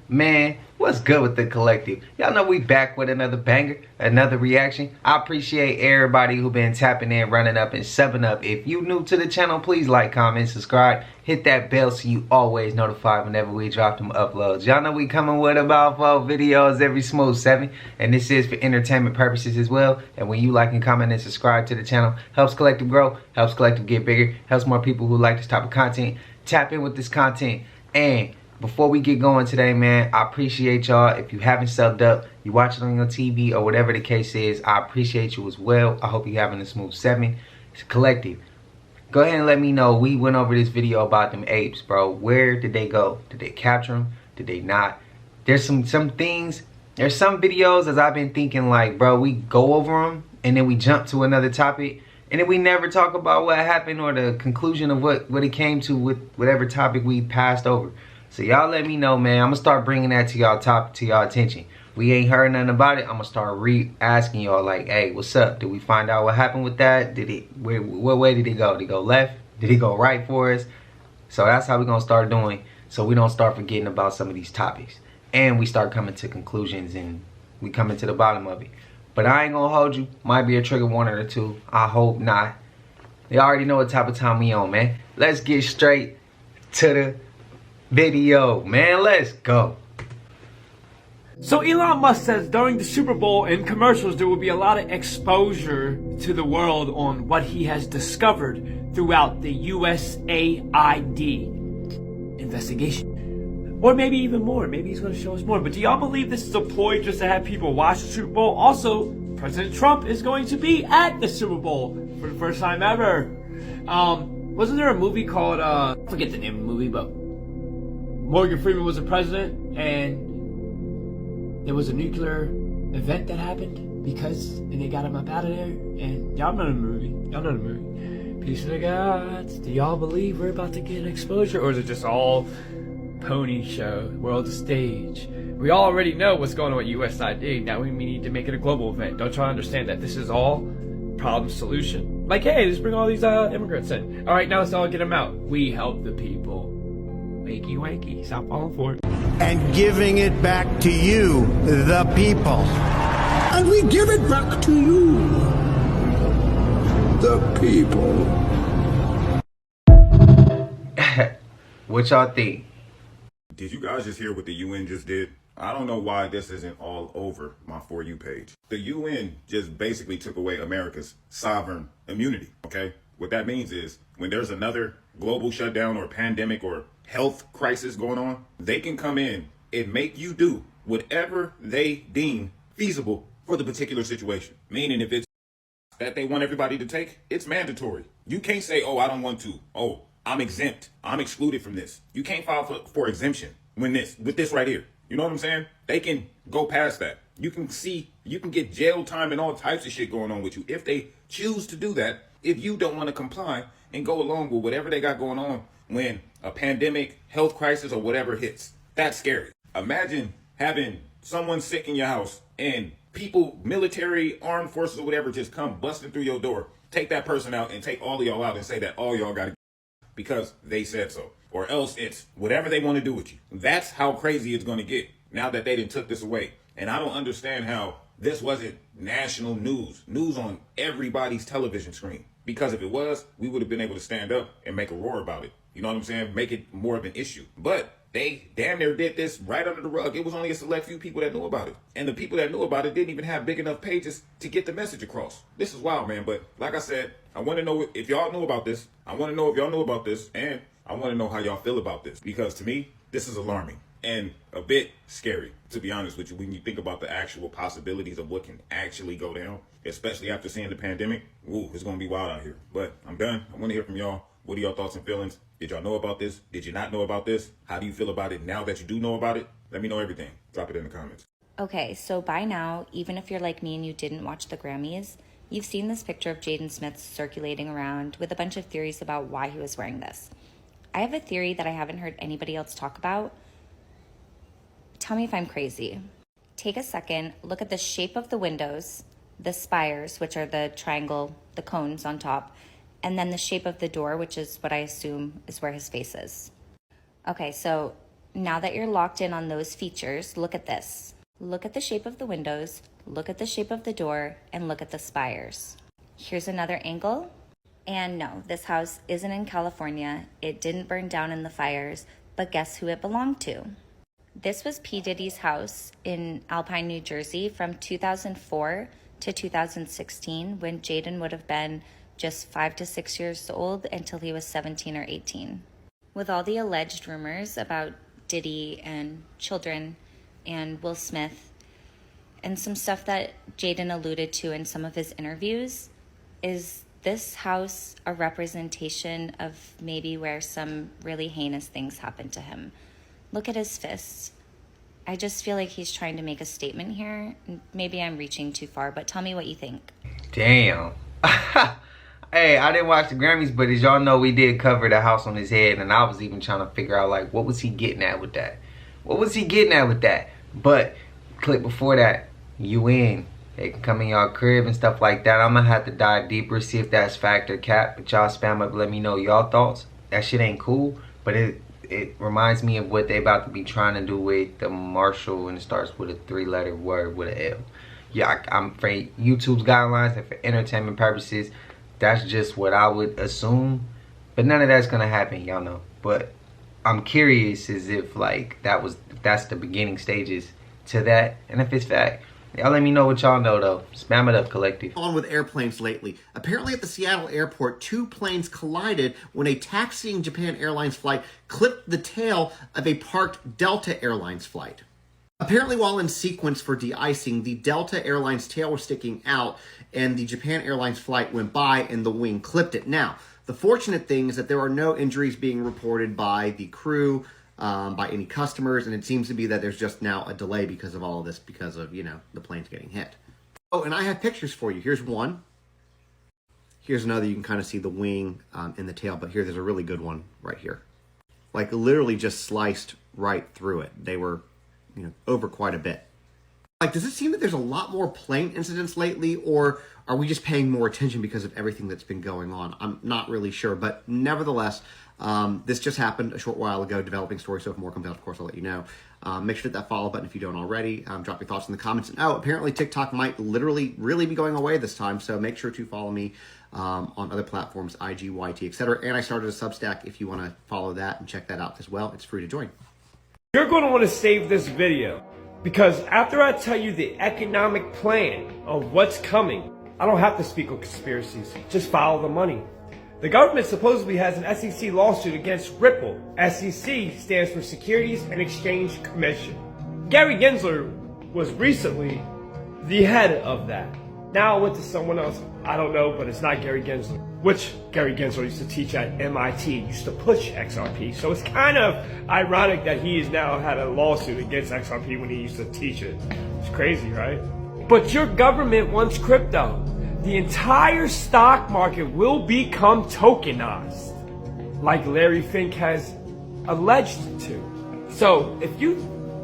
Man, what's good with the collective? Y'all know we back with another banger, another reaction. I appreciate everybody who been tapping in, running up, and subbing up. If you new to the channel, please like, comment, subscribe. Hit that bell so you always notified whenever we drop them uploads. Y'all know we coming with about 4 videos every smooth 7. And this is for entertainment purposes as well. And when you like and comment and subscribe to the channel, helps collective grow, helps collective get bigger, helps more people who like this type of content tap in with this content. And before we get going today, man, I appreciate y'all. If you haven't subbed up, you watch it on your TV or whatever the case is, I appreciate you as well. I hope you're having a smooth 7. It's collective. Go ahead and let me know. We went over this video about them apes, bro. Where did they go? Did they capture them? Did they not? There's some things. There's some videos as I've been thinking like, bro, we go over them and then we jump to another topic. And then we never talk about what happened or the conclusion of what it came to with whatever topic we passed over. So y'all let me know, man. I'm gonna start bringing that to y'all attention. We ain't heard nothing about it. I'm gonna start asking y'all like, hey, what's up? Did we find out what happened with that? What way did it go? Did it go left? Did it go right for us? So that's how we're gonna start doing, so we don't start forgetting about some of these topics. And we start coming to conclusions and we coming to the bottom of it. But I ain't gonna hold you. Might be a trigger warning or two. I hope not. They already know what type of time we on, man. Let's get straight to the video, man. Let's go. So Elon Musk says during the Super Bowl and commercials there will be a lot of exposure to the world on what he has discovered throughout the USAID investigation. Or maybe even more. Maybe he's going to show us more. But do y'all believe this is a ploy just to have people watch the Super Bowl? Also, President Trump is going to be at the Super Bowl for the first time ever. Wasn't there a movie called, I forget the name of the movie, but Morgan Freeman was the president, and there was a nuclear event that happened and they got him up out of there. And y'all know the movie. Y'all know the movie. Peace of the gods. Do y'all believe we're about to get exposure, or is it just all pony show? World the stage. We already know what's going on with USAID. Now we need to make it a global event. Don't y'all understand that this is all problem solution? Like, hey, let's bring all these immigrants in. All right, now let's all get them out. We help the people. Wakey, wakey. Stop falling for it. And giving it back to you, the people. And we give it back to you, the people. What y'all think? Did you guys just hear what the UN just did? I don't know why this isn't all over my For You page. The UN just basically took away America's sovereign immunity, okay? What that means is when there's another global shutdown or pandemic or health crisis going on, they can come in and make you do whatever they deem feasible for the particular situation. Meaning if it's that they want everybody to take, it's mandatory. You can't say, oh, I don't want to. Oh, I'm exempt. I'm excluded from this. You can't file for exemption with this right here. You know what I'm saying? They can go past that. You can get jail time and all types of shit going on with you if they choose to do that, if you don't want to comply and go along with whatever they got going on when a pandemic, health crisis, or whatever hits. That's scary. Imagine having someone sick in your house and people, military, armed forces, or whatever, just come busting through your door, take that person out and take all of y'all out and say that all y'all got to because they said so. Or else it's whatever they want to do with you. That's how crazy it's going to get now that they done took this away. And I don't understand how this wasn't national news on everybody's television screen. Because if it was, we would have been able to stand up and make a roar about it. You know what I'm saying? Make it more of an issue. But they damn near did this right under the rug. It was only a select few people that knew about it. And the people that knew about it didn't even have big enough pages to get the message across. This is wild, man. But like I said, I want to know if y'all knew about this. I want to know if y'all knew about this. And I want to know how y'all feel about this. Because to me, this is alarming and a bit scary, to be honest with you, when you think about the actual possibilities of what can actually go down, especially after seeing the pandemic. Ooh, it's going to be wild out here. But I'm done. I want to hear from y'all. What are y'all thoughts and feelings? Did y'all know about this? Did you not know about this? How do you feel about it now that you do know about it? Let me know everything. Drop it in the comments. Okay, so by now, even if you're like me and you didn't watch the Grammys, you've seen this picture of Jaden Smith circulating around with a bunch of theories about why he was wearing this. I have a theory that I haven't heard anybody else talk about. Tell me if I'm crazy. Take a second, look at the shape of the windows, the spires, which are the triangle, the cones on top, and then the shape of the door, which is what I assume is where his face is. Okay, so now that you're locked in on those features, look at this. Look at the shape of the windows, look at the shape of the door, and look at the spires. Here's another angle. And no, this house isn't in California. It didn't burn down in the fires, but guess who it belonged to? This was P Diddy's house in Alpine, New Jersey from 2004 to 2016, when Jaden would have been just 5 to 6 years old until he was 17 or 18. With all the alleged rumors about Diddy and children and Will Smith, and some stuff that Jaden alluded to in some of his interviews, is this house a representation of maybe where some really heinous things happened to him? Look at his fists. I just feel like he's trying to make a statement here. Maybe I'm reaching too far, but tell me what you think. Damn. Hey, I didn't watch the Grammys, but as y'all know, we did cover the house on his head, and I was even trying to figure out, like, what was he getting at with that? What was he getting at with that? But, clip before that, UN. They can come in y'all crib and stuff like that. I'm gonna have to dive deeper, see if that's fact or cap. But y'all spam up, let me know y'all thoughts. That shit ain't cool, but it reminds me of what they about to be trying to do with the Marshall, and it starts with a 3-letter word with an L. Yeah, I'm afraid YouTube's guidelines, and for entertainment purposes, that's just what I would assume. But none of that's gonna happen, y'all know. But I'm curious as if like that's the beginning stages to that, and if it's fact. Y'all let me know what y'all know though. Spam it up, collective. On with airplanes lately. Apparently at the Seattle airport, 2 planes collided when a taxiing Japan Airlines flight clipped the tail of a parked Delta Airlines flight. Apparently while in sequence for de-icing, the Delta Airlines tail was sticking out and the Japan Airlines flight went by and the wing clipped it. Now, the fortunate thing is that there are no injuries being reported by the crew, by any customers, and it seems to be that there's just now a delay because of all of this, because of, you know, the planes getting hit. Oh, and I have pictures for you. Here's one. Here's another. You can kind of see the wing and the tail, but there's a really good one right here. Like literally just sliced right through it. They were, you know, over quite a bit. Like, does it seem that there's a lot more plane incidents lately, or are we just paying more attention because of everything that's been going on? I'm not really sure, but nevertheless, this just happened a short while ago. Developing story, so if more comes out, of course, I'll let you know. Make sure to hit that follow button if you don't already. Drop your thoughts in the comments. And apparently TikTok might literally really be going away this time, so make sure to follow me on other platforms, IG, YT, etc. And I started a Substack if you want to follow that and check that out as well. It's free to join. You're going to want to save this video, because after I tell you the economic plan of what's coming, I don't have to speak on conspiracies. Just follow the money. The government supposedly has an SEC lawsuit against Ripple. SEC stands for Securities and Exchange Commission. Gary Gensler was recently the head of that. Now it went to someone else. I don't know, but it's not Gary Gensler. Which Gary Gensler used to teach at MIT, used to push XRP. So it's kind of ironic that he has now had a lawsuit against XRP when he used to teach it. It's crazy, right? But your government wants crypto. The entire stock market will become tokenized, like Larry Fink has alleged to. So if you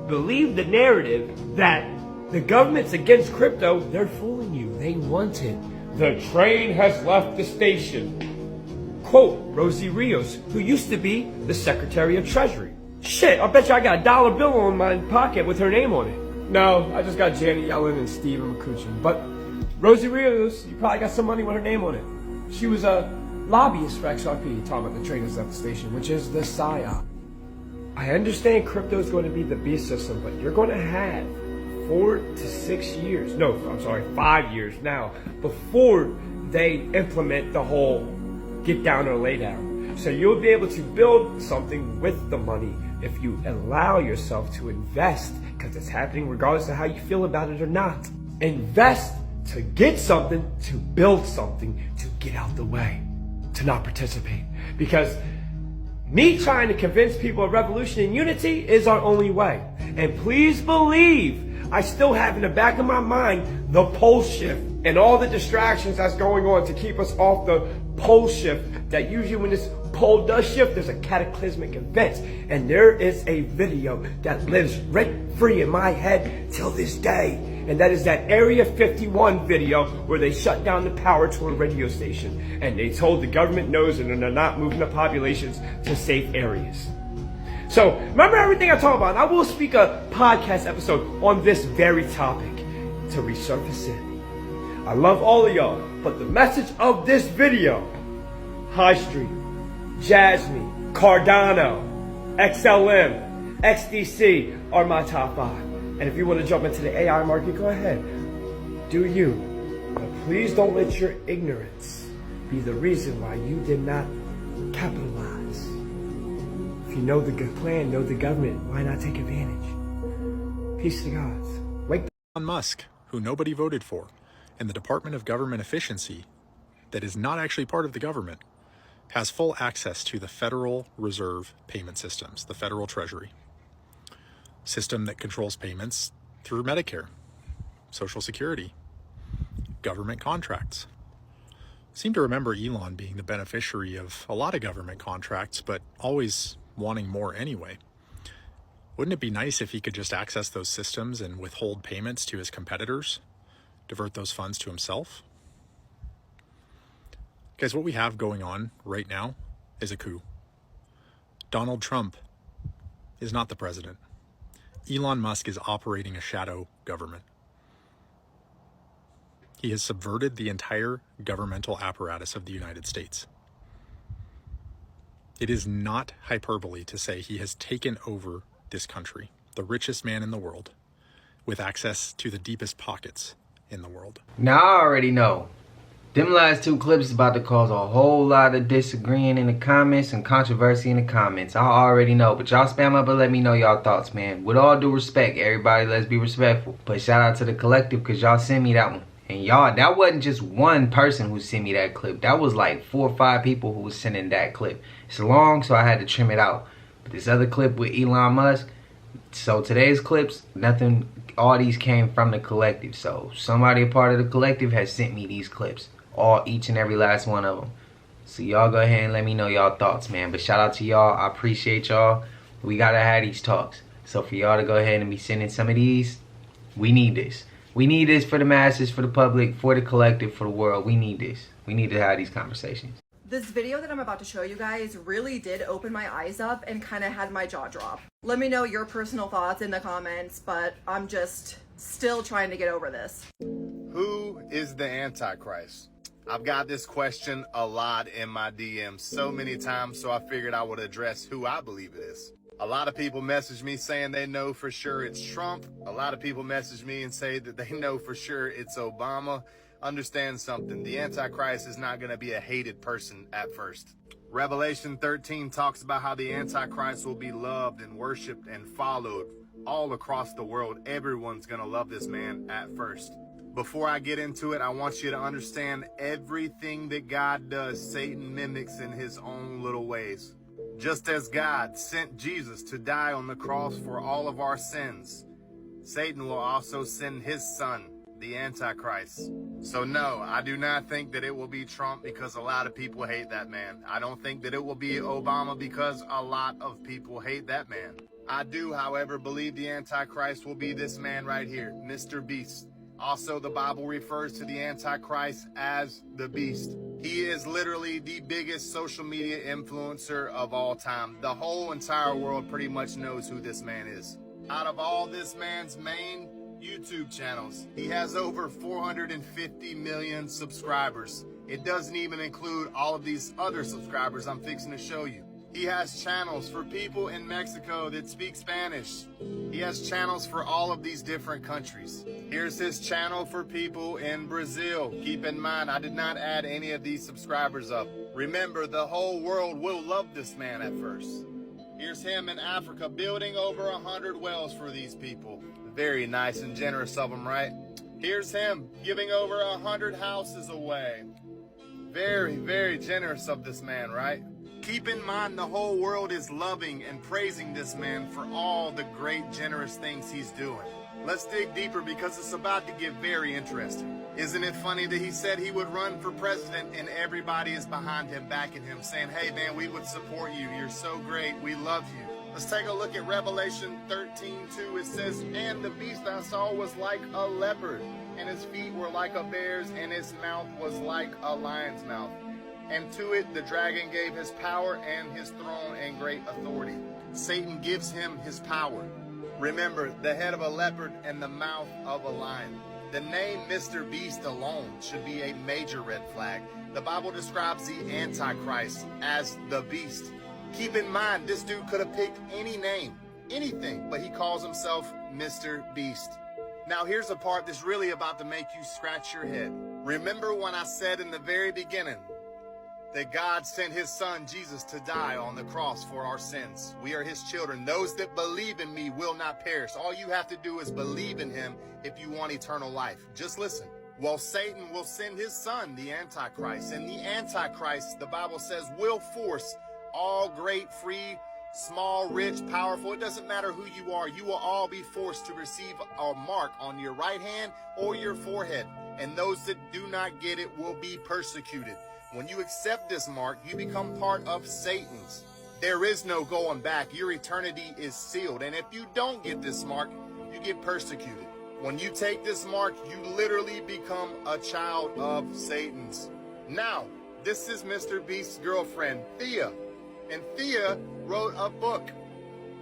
believe the narrative that the government's against crypto, they're fooling you. They want it. The train has left the station. Quote Rosie Rios, who used to be the Secretary of Treasury. Shit, I bet you I got a dollar bill on my pocket with her name on it. No, I just got Janet Yellen and Stephen McCutcheon. But Rosie Rios, you probably got some money with her name on it. She was a lobbyist for XRP, talking about the train has left the station, which is the PSYOP. I understand crypto is going to be the beast system, but you're going to have 4 to 6 years, no, I'm sorry, 5 years now, before they implement the whole get down or lay down. So you'll be able to build something with the money if you allow yourself to invest, because it's happening regardless of how you feel about it or not. Invest to get something, to build something, to get out the way, to not participate. Because me trying to convince people of revolution and unity is our only way. And please believe, I still have in the back of my mind the pole shift and all the distractions that's going on to keep us off the pole shift. That usually when this pole does shift, there's a cataclysmic event. And there is a video that lives rent free in my head till this day. And that is that Area 51 video where they shut down the power to a radio station. And they told the government knows and they're not moving the populations to safe areas. So remember everything I talk about. And I will speak a podcast episode on this very topic to resurface it. I love all of y'all, but the message of this video, High Street, Jasmine, Cardano, XLM, XDC are my top 5. And if you want to jump into the AI market, go ahead. Do you. But please don't let your ignorance be the reason why you did not capitalize. If you know the plan, know the government, why not take advantage? Peace to the gods. Wake Elon Musk, who nobody voted for, and the Department of Government Efficiency, that is not actually part of the government, has full access to the Federal Reserve payment systems, the Federal Treasury system that controls payments through Medicare, Social Security, government contracts. I seem to remember Elon being the beneficiary of a lot of government contracts, but always wanting more anyway. Wouldn't it be nice if he could just access those systems and withhold payments to his competitors, divert those funds to himself? Guys, what we have going on right now is a coup. Donald Trump is not the president. Elon Musk is operating a shadow government. He has subverted the entire governmental apparatus of the United States. It is not hyperbole to say he has taken over this country, the richest man in the world, with access to the deepest pockets in the world. Now I already know. Them last 2 clips is about to cause a whole lot of disagreeing in the comments and controversy in the comments. I already know, but y'all spam up and let me know y'all thoughts, man. With all due respect, everybody, let's be respectful. But shout out to the collective because y'all sent me that one. And y'all, that wasn't just one person who sent me that clip. That was like 4 or 5 people who was sending that clip. It's long, so I had to trim it out. But this other clip with Elon Musk, so today's clips, nothing, all these came from the collective. So somebody a part of the collective has sent me these clips. Each and every last one of them. So y'all go ahead and let me know y'all thoughts, man. But shout out to y'all. I appreciate y'all. We gotta have these talks. So for y'all to go ahead and be sending some of these, we need this. We need this for the masses, for the public, for the collective, for the world. We need this. We need to have these conversations. This video that I'm about to show you guys really did open my eyes up and kind of had my jaw drop. Let me know your personal thoughts in the comments, but I'm just still trying to get over this. Who is the Antichrist? I've got this question a lot in my DMs so many times, so I figured I would address who I believe it is. A lot of people message me saying they know for sure it's Trump. A lot of people message me and say that they know for sure it's Obama. Understand something, the Antichrist is not going to be a hated person at first. Revelation 13 talks about how the Antichrist will be loved and worshipped and followed all across the world. Everyone's going to love this man at first. Before I get into it, I want you to understand everything that God does, Satan mimics in his own little ways. Just as God sent Jesus to die on the cross for all of our sins, Satan will also send his son, the Antichrist. So no, I do not think that it will be Trump because a lot of people hate that man. I don't think that it will be Obama because a lot of people hate that man. I do, however, believe the Antichrist will be this man right here, Mr. Beast. Also, the Bible refers to the Antichrist as the Beast. He is literally the biggest social media influencer of all time. The whole entire world pretty much knows who this man is. Out of all this man's main YouTube channels, he has over 450 million subscribers. It doesn't even include all of these other subscribers I'm fixing to show you. He has channels for people in Mexico that speak Spanish. He has channels for all of these different countries. Here's his channel for people in Brazil. Keep in mind, I did not add any of these subscribers up. Remember, the whole world will love this man at first. Here's him in Africa building over 100 wells for these people. Very nice and generous of him, right? Here's him giving over 100 houses away. Very, very generous of this man, right? Keep in mind, the whole world is loving and praising this man for all the great, generous things he's doing. Let's dig deeper because it's about to get very interesting. Isn't it funny that he said he would run for president and everybody is behind him, backing him, saying, hey man, we would support you. You're so great. We love you. Let's take a look at Revelation 13:2. It says, "And the beast I saw was like a leopard, and his feet were like a bear's, and his mouth was like a lion's mouth. And to it the dragon gave his power and his throne and great authority." Satan gives him his power. Remember, the head of a leopard and the mouth of a lion. The name Mr. Beast alone should be a major red flag. The Bible describes the Antichrist as the beast. Keep in mind, this dude could have picked any name, anything, but he calls himself Mr. Beast. Now here's a part that's really about to make you scratch your head. Remember when I said in the very beginning that God sent his son Jesus to die on the cross for our sins? We are his children. Those that believe in me will not perish. All you have to do is believe in him if you want eternal life. Just listen. Well, Satan will send his son, the Antichrist, and the Antichrist, the Bible says, will force all great, free, small, rich, powerful, it doesn't matter who you are, you will all be forced to receive a mark on your right hand or your forehead. And those that do not get it will be persecuted. When you accept this mark, you become part of Satan's. There is no going back. Your eternity is sealed. And if you don't get this mark, you get persecuted. When you take this mark, you literally become a child of Satan's. Now, this is Mr. Beast's girlfriend, Thea. And Thea wrote a book.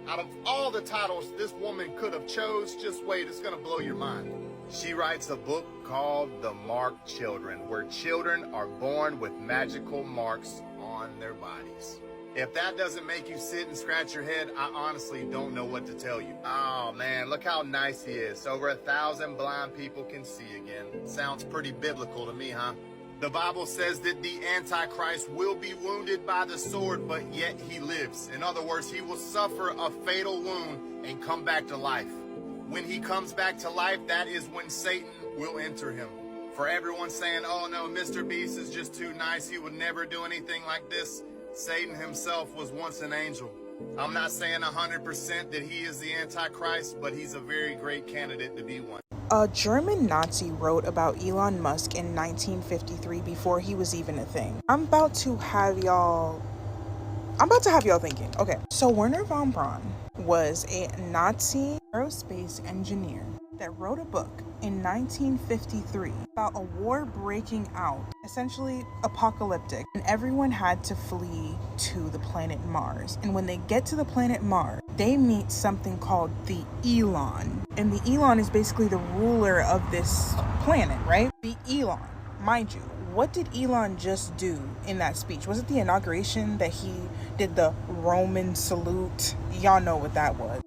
Out of all the titles this woman could have chose, just wait, it's going to blow your mind. She writes a book called The Marked Children, where children are born with magical marks on their bodies. If that doesn't make you sit and scratch your head, I honestly don't know what to tell you. Oh man, look how nice he is. Over 1,000 blind people can see again. Sounds pretty biblical to me, huh? The Bible says that the Antichrist will be wounded by the sword, but yet he lives. In other words, he will suffer a fatal wound and come back to life. When he comes back to life, that is when Satan will enter him. For everyone saying, oh no, Mr. Beast is just too nice, he would never do anything like this, Satan himself was once an angel. I'm not saying 100% that he is the Antichrist, but he's a very great candidate to be one. A German Nazi wrote about Elon Musk in 1953 before he was even a thing. I'm about to have y'all thinking. Okay, so Wernher von Braun was a Nazi aerospace engineer that wrote a book in 1953 about a war breaking out, essentially apocalyptic, and everyone had to flee to the planet Mars. And when they get to the planet Mars, they meet something called the Elon. And the Elon is basically the ruler of this planet, right? The Elon, mind you, what did Elon just do in that speech? Was it the inauguration that he did the Roman salute? Y'all know what that was.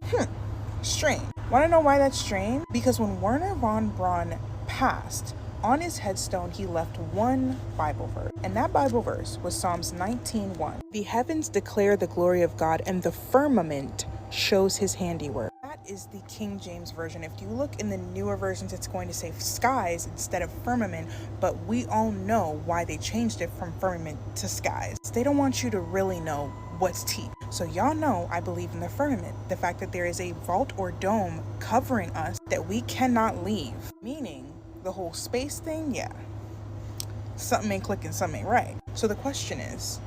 Strange. Want to know why that's strange? Because when Wernher von Braun passed, on his headstone he left one Bible verse, and that Bible verse was Psalms 19:1. The heavens declare the glory of God, and the firmament shows his handiwork. That is the King James Version. If you look in the newer versions, it's going to say skies instead of firmament, but we all know why they changed it from firmament to skies. They don't want you to really know what's T. So y'all know I believe in the firmament, the fact that there is a vault or dome covering us that we cannot leave. Meaning the whole space thing, yeah, something ain't clicking, something ain't right. So the question is,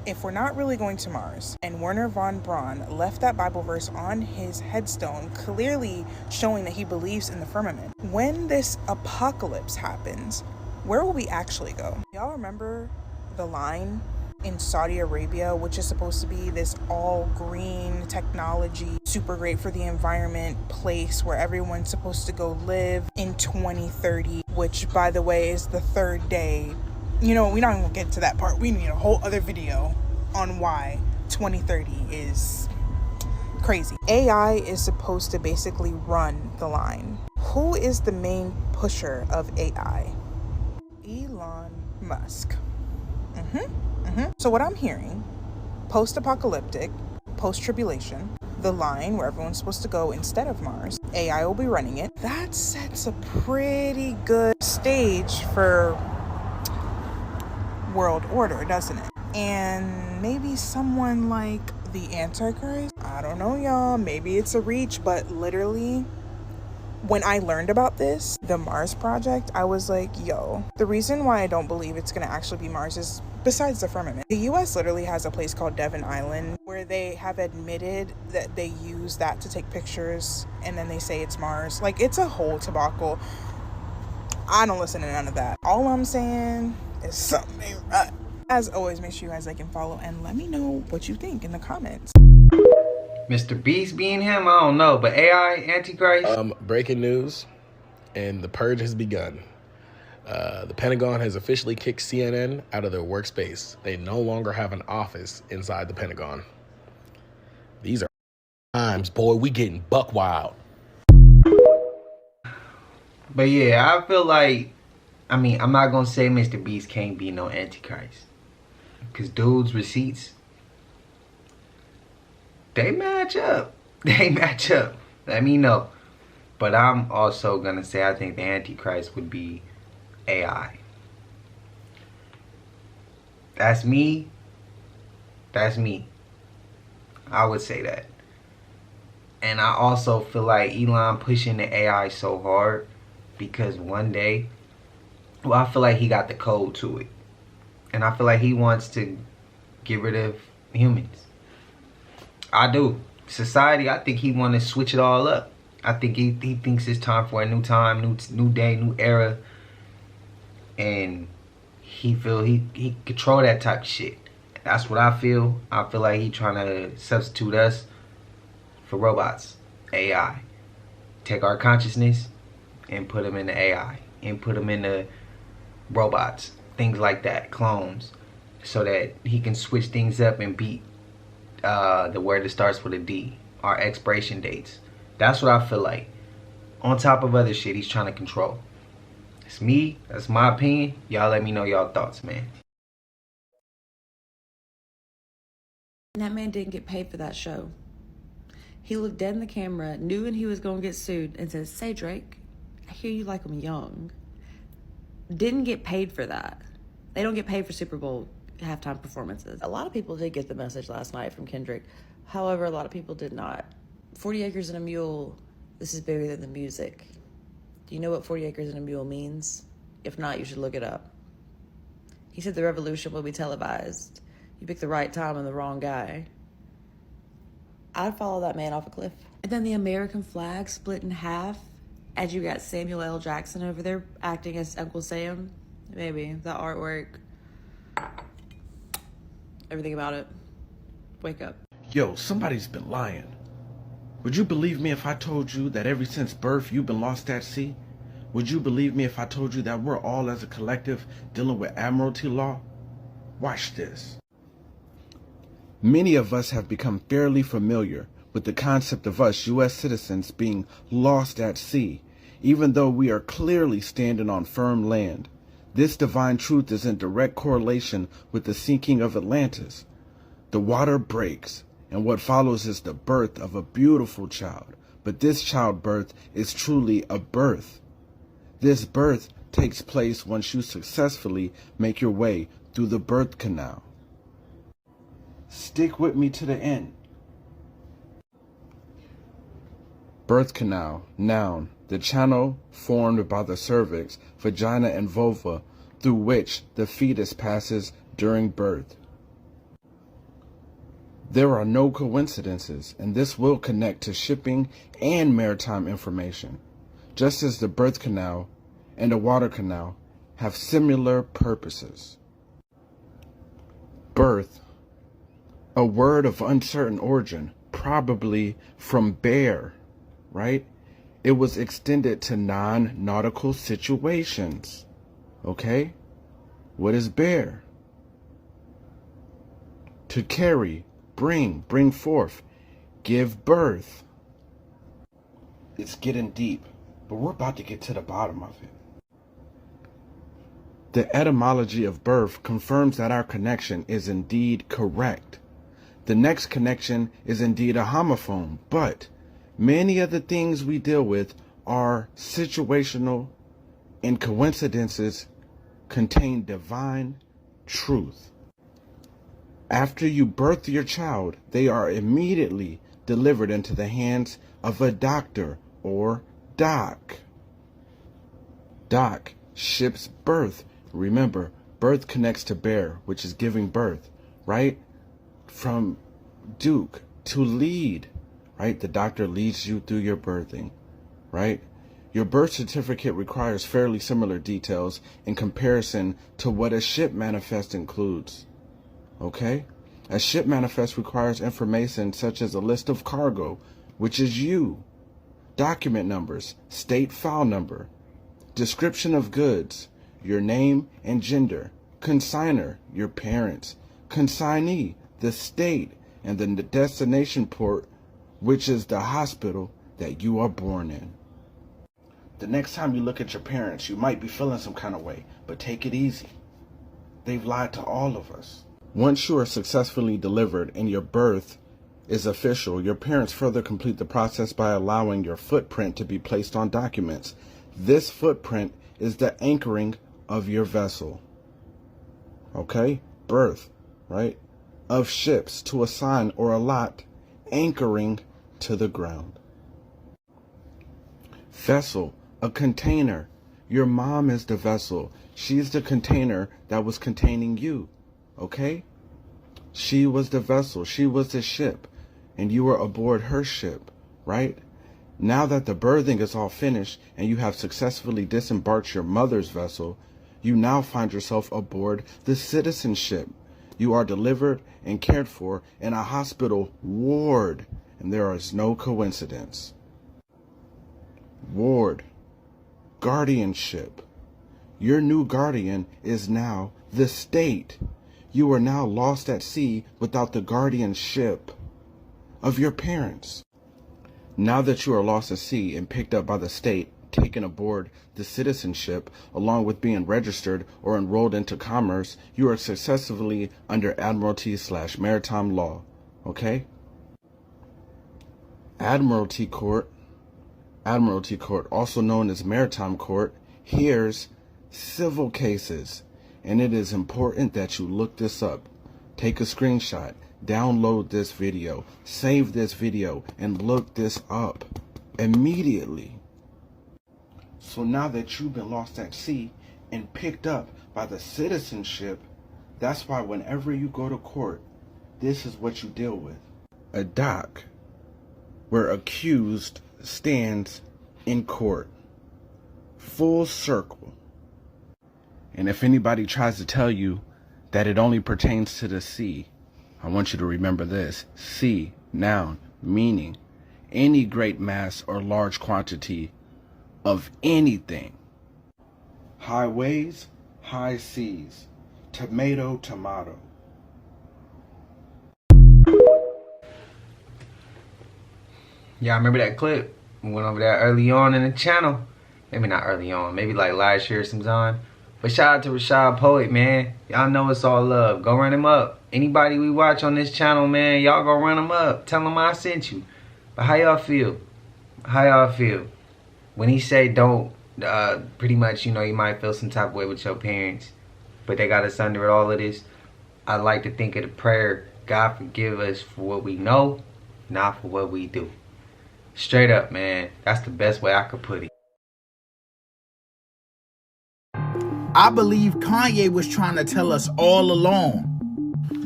if we're not really going to Mars, and Wernher von Braun left that Bible verse on his headstone, clearly showing that he believes in the firmament, when this apocalypse happens, where will we actually go? Y'all remember the line in Saudi Arabia, which is supposed to be this all green technology, super great for the environment place where everyone's supposed to go live in 2030, which by the way is the third day. You know, we're not even gonna get to that part. We need a whole other video on why 2030 is crazy. AI is supposed to basically run the line. Who is the main pusher of AI? Elon Musk. So what I'm hearing, post-apocalyptic, post-tribulation, the line where everyone's supposed to go instead of Mars, AI will be running it. That sets a pretty good stage for world order, doesn't it? And maybe someone like the Antichrist? I don't know, y'all. Maybe it's a reach, but literally, when I learned about this, the Mars project, I was like, yo, the reason why I don't believe it's gonna actually be Mars is besides the firmament. The US literally has a place called Devon Island where they have admitted that they use that to take pictures and then they say it's Mars. Like, it's a whole debacle. I don't listen to none of that. All I'm saying is something ain't right. As always, make sure you guys like and follow and let me know what you think in the comments. Mr. Beast being him, I don't know, but AI, Antichrist. Breaking news, and the purge has begun. The Pentagon has officially kicked CNN out of their workspace. They no longer have an office inside the Pentagon. These are times, boy. We getting buck wild. But yeah, I feel like, I mean, I'm not gonna say Mr. Beast can't be no Antichrist, cause dude's receipts, they match up. They match up. Let me know. But I'm also gonna say I think the Antichrist would be AI. That's me. That's me. I would say that. And I also feel like Elon pushing the AI so hard because one day, well, I feel like he got the code to it. And I feel like he wants to get rid of humans. I do. Society, I think he want to switch it all up. I think he thinks it's time for a new time, new day, new era. And he feel he control that type of shit. That's what I feel. I feel like he trying to substitute us for robots, AI. Take our consciousness and put them in the AI. And put them in the robots. Things like that, clones. So that he can switch things up and beat the word that starts with a D. Our expiration dates. That's what I feel like. On top of other shit he's trying to control. It's me. That's my opinion. Y'all let me know y'all thoughts, man. That man didn't get paid for that show. He looked dead in the camera, knew when he was going to get sued, and said, "Say, Drake, I hear you like him young." Didn't get paid for that. They don't get paid for Super Bowl halftime performances. A lot of people did get the message last night from Kendrick. However, a lot of people did not. 40 Acres and a Mule, this is bigger than the music. Do you know what 40 Acres and a Mule means? If not, you should look it up. He said the revolution will be televised. You picked the right time and the wrong guy. I'd follow that man off a cliff. And then the American flag split in half, as you got Samuel L. Jackson over there acting as Uncle Sam. Maybe. The artwork. Everything about it. Wake up. Yo, somebody's been lying. Would you believe me if I told you that ever since birth you've been lost at sea? Would you believe me if I told you that we're all as a collective dealing with Admiralty law? Watch this. Many of us have become fairly familiar with the concept of us U.S. citizens being lost at sea, even though we are clearly standing on firm land. This divine truth is in direct correlation with the sinking of Atlantis. The water breaks, and what follows is the birth of a beautiful child. But this childbirth is truly a birth. This birth takes place once you successfully make your way through the birth canal. Stick with me to the end. Birth canal, noun, the channel formed by the cervix, vagina, and vulva through which the fetus passes during birth. There are no coincidences, and this will connect to shipping and maritime information, just as the birth canal and the water canal have similar purposes. Birth, a word of uncertain origin, probably from bear, right? It was extended to non-nautical situations. Okay? What is bear? To carry, bring forth, give birth. It's getting deep, but we're about to get to the bottom of it. The etymology of birth confirms that our connection is indeed correct. The next connection is indeed a homophone, but many of the things we deal with are situational, and coincidences contain divine truth. After you birth your child, they are immediately delivered into the hands of a doctor or doc. Doc ships birth. Remember, Birth connects to bear, which is giving birth, right? From Duke to lead, right? The doctor leads you through your birthing, right? Your birth certificate requires fairly similar details in comparison to what a ship manifest includes, okay? A ship manifest requires information such as a list of cargo, which is you, document numbers, state file number, description of goods, your name and gender, consignor, your parents, consignee, the state, and then the destination port, which is the hospital that you are born in. The next time you look at your parents, you might be feeling some kind of way, but take it easy. They've lied to all of us. Once you are successfully delivered and your birth is official, your parents further complete the process by allowing your footprint to be placed on documents. This footprint is the anchoring of your vessel. Okay? Birth, right? Of ships to assign or allot, anchoring to the ground. Vessel, a container. Your mom is the vessel. She's the container that was containing you. Okay? She was the vessel. She was the ship. And you were aboard her ship, right? Now that the birthing is all finished and you have successfully disembarked your mother's vessel, you now find yourself aboard the citizenship. You are delivered and cared for in a hospital ward, and there is no coincidence. Ward. Guardianship. Your new guardian is now the state. You are now lost at sea without the guardianship of your parents. Now that you are lost at sea and picked up by the state, taken aboard the citizenship, along with being registered or enrolled into commerce, you are successfully under Admiralty/maritime law. Okay? Admiralty Court, also known as Maritime Court, hears civil cases. And it is important that you look this up. Take a screenshot, download this video, save this video, and look this up immediately. So now that you've been lost at sea and picked up by the citizenship, that's why whenever you go to court, this is what you deal with. A dock where accused stands in court. Full circle. And if anybody tries to tell you that it only pertains to the sea, I want you to remember this. Sea, noun, meaning any great mass or large quantity of anything. Highways, high seas. Tomato, tomato. Y'all remember that clip? We went over that early on in the channel. Maybe not early on, maybe like last year sometime. But shout out to Rashad Poet, man. Y'all know it's all love. Go run him up. Anybody we watch on this channel, man, y'all go run him up. Tell him I sent you. But how y'all feel? How y'all feel? When he say don't, pretty much, you know, you might feel some type of way with your parents, but they got us under all of this. I like to think of the prayer, God forgive us for what we know, not for what we do. Straight up, man. That's the best way I could put it. I believe Kanye was trying to tell us all along.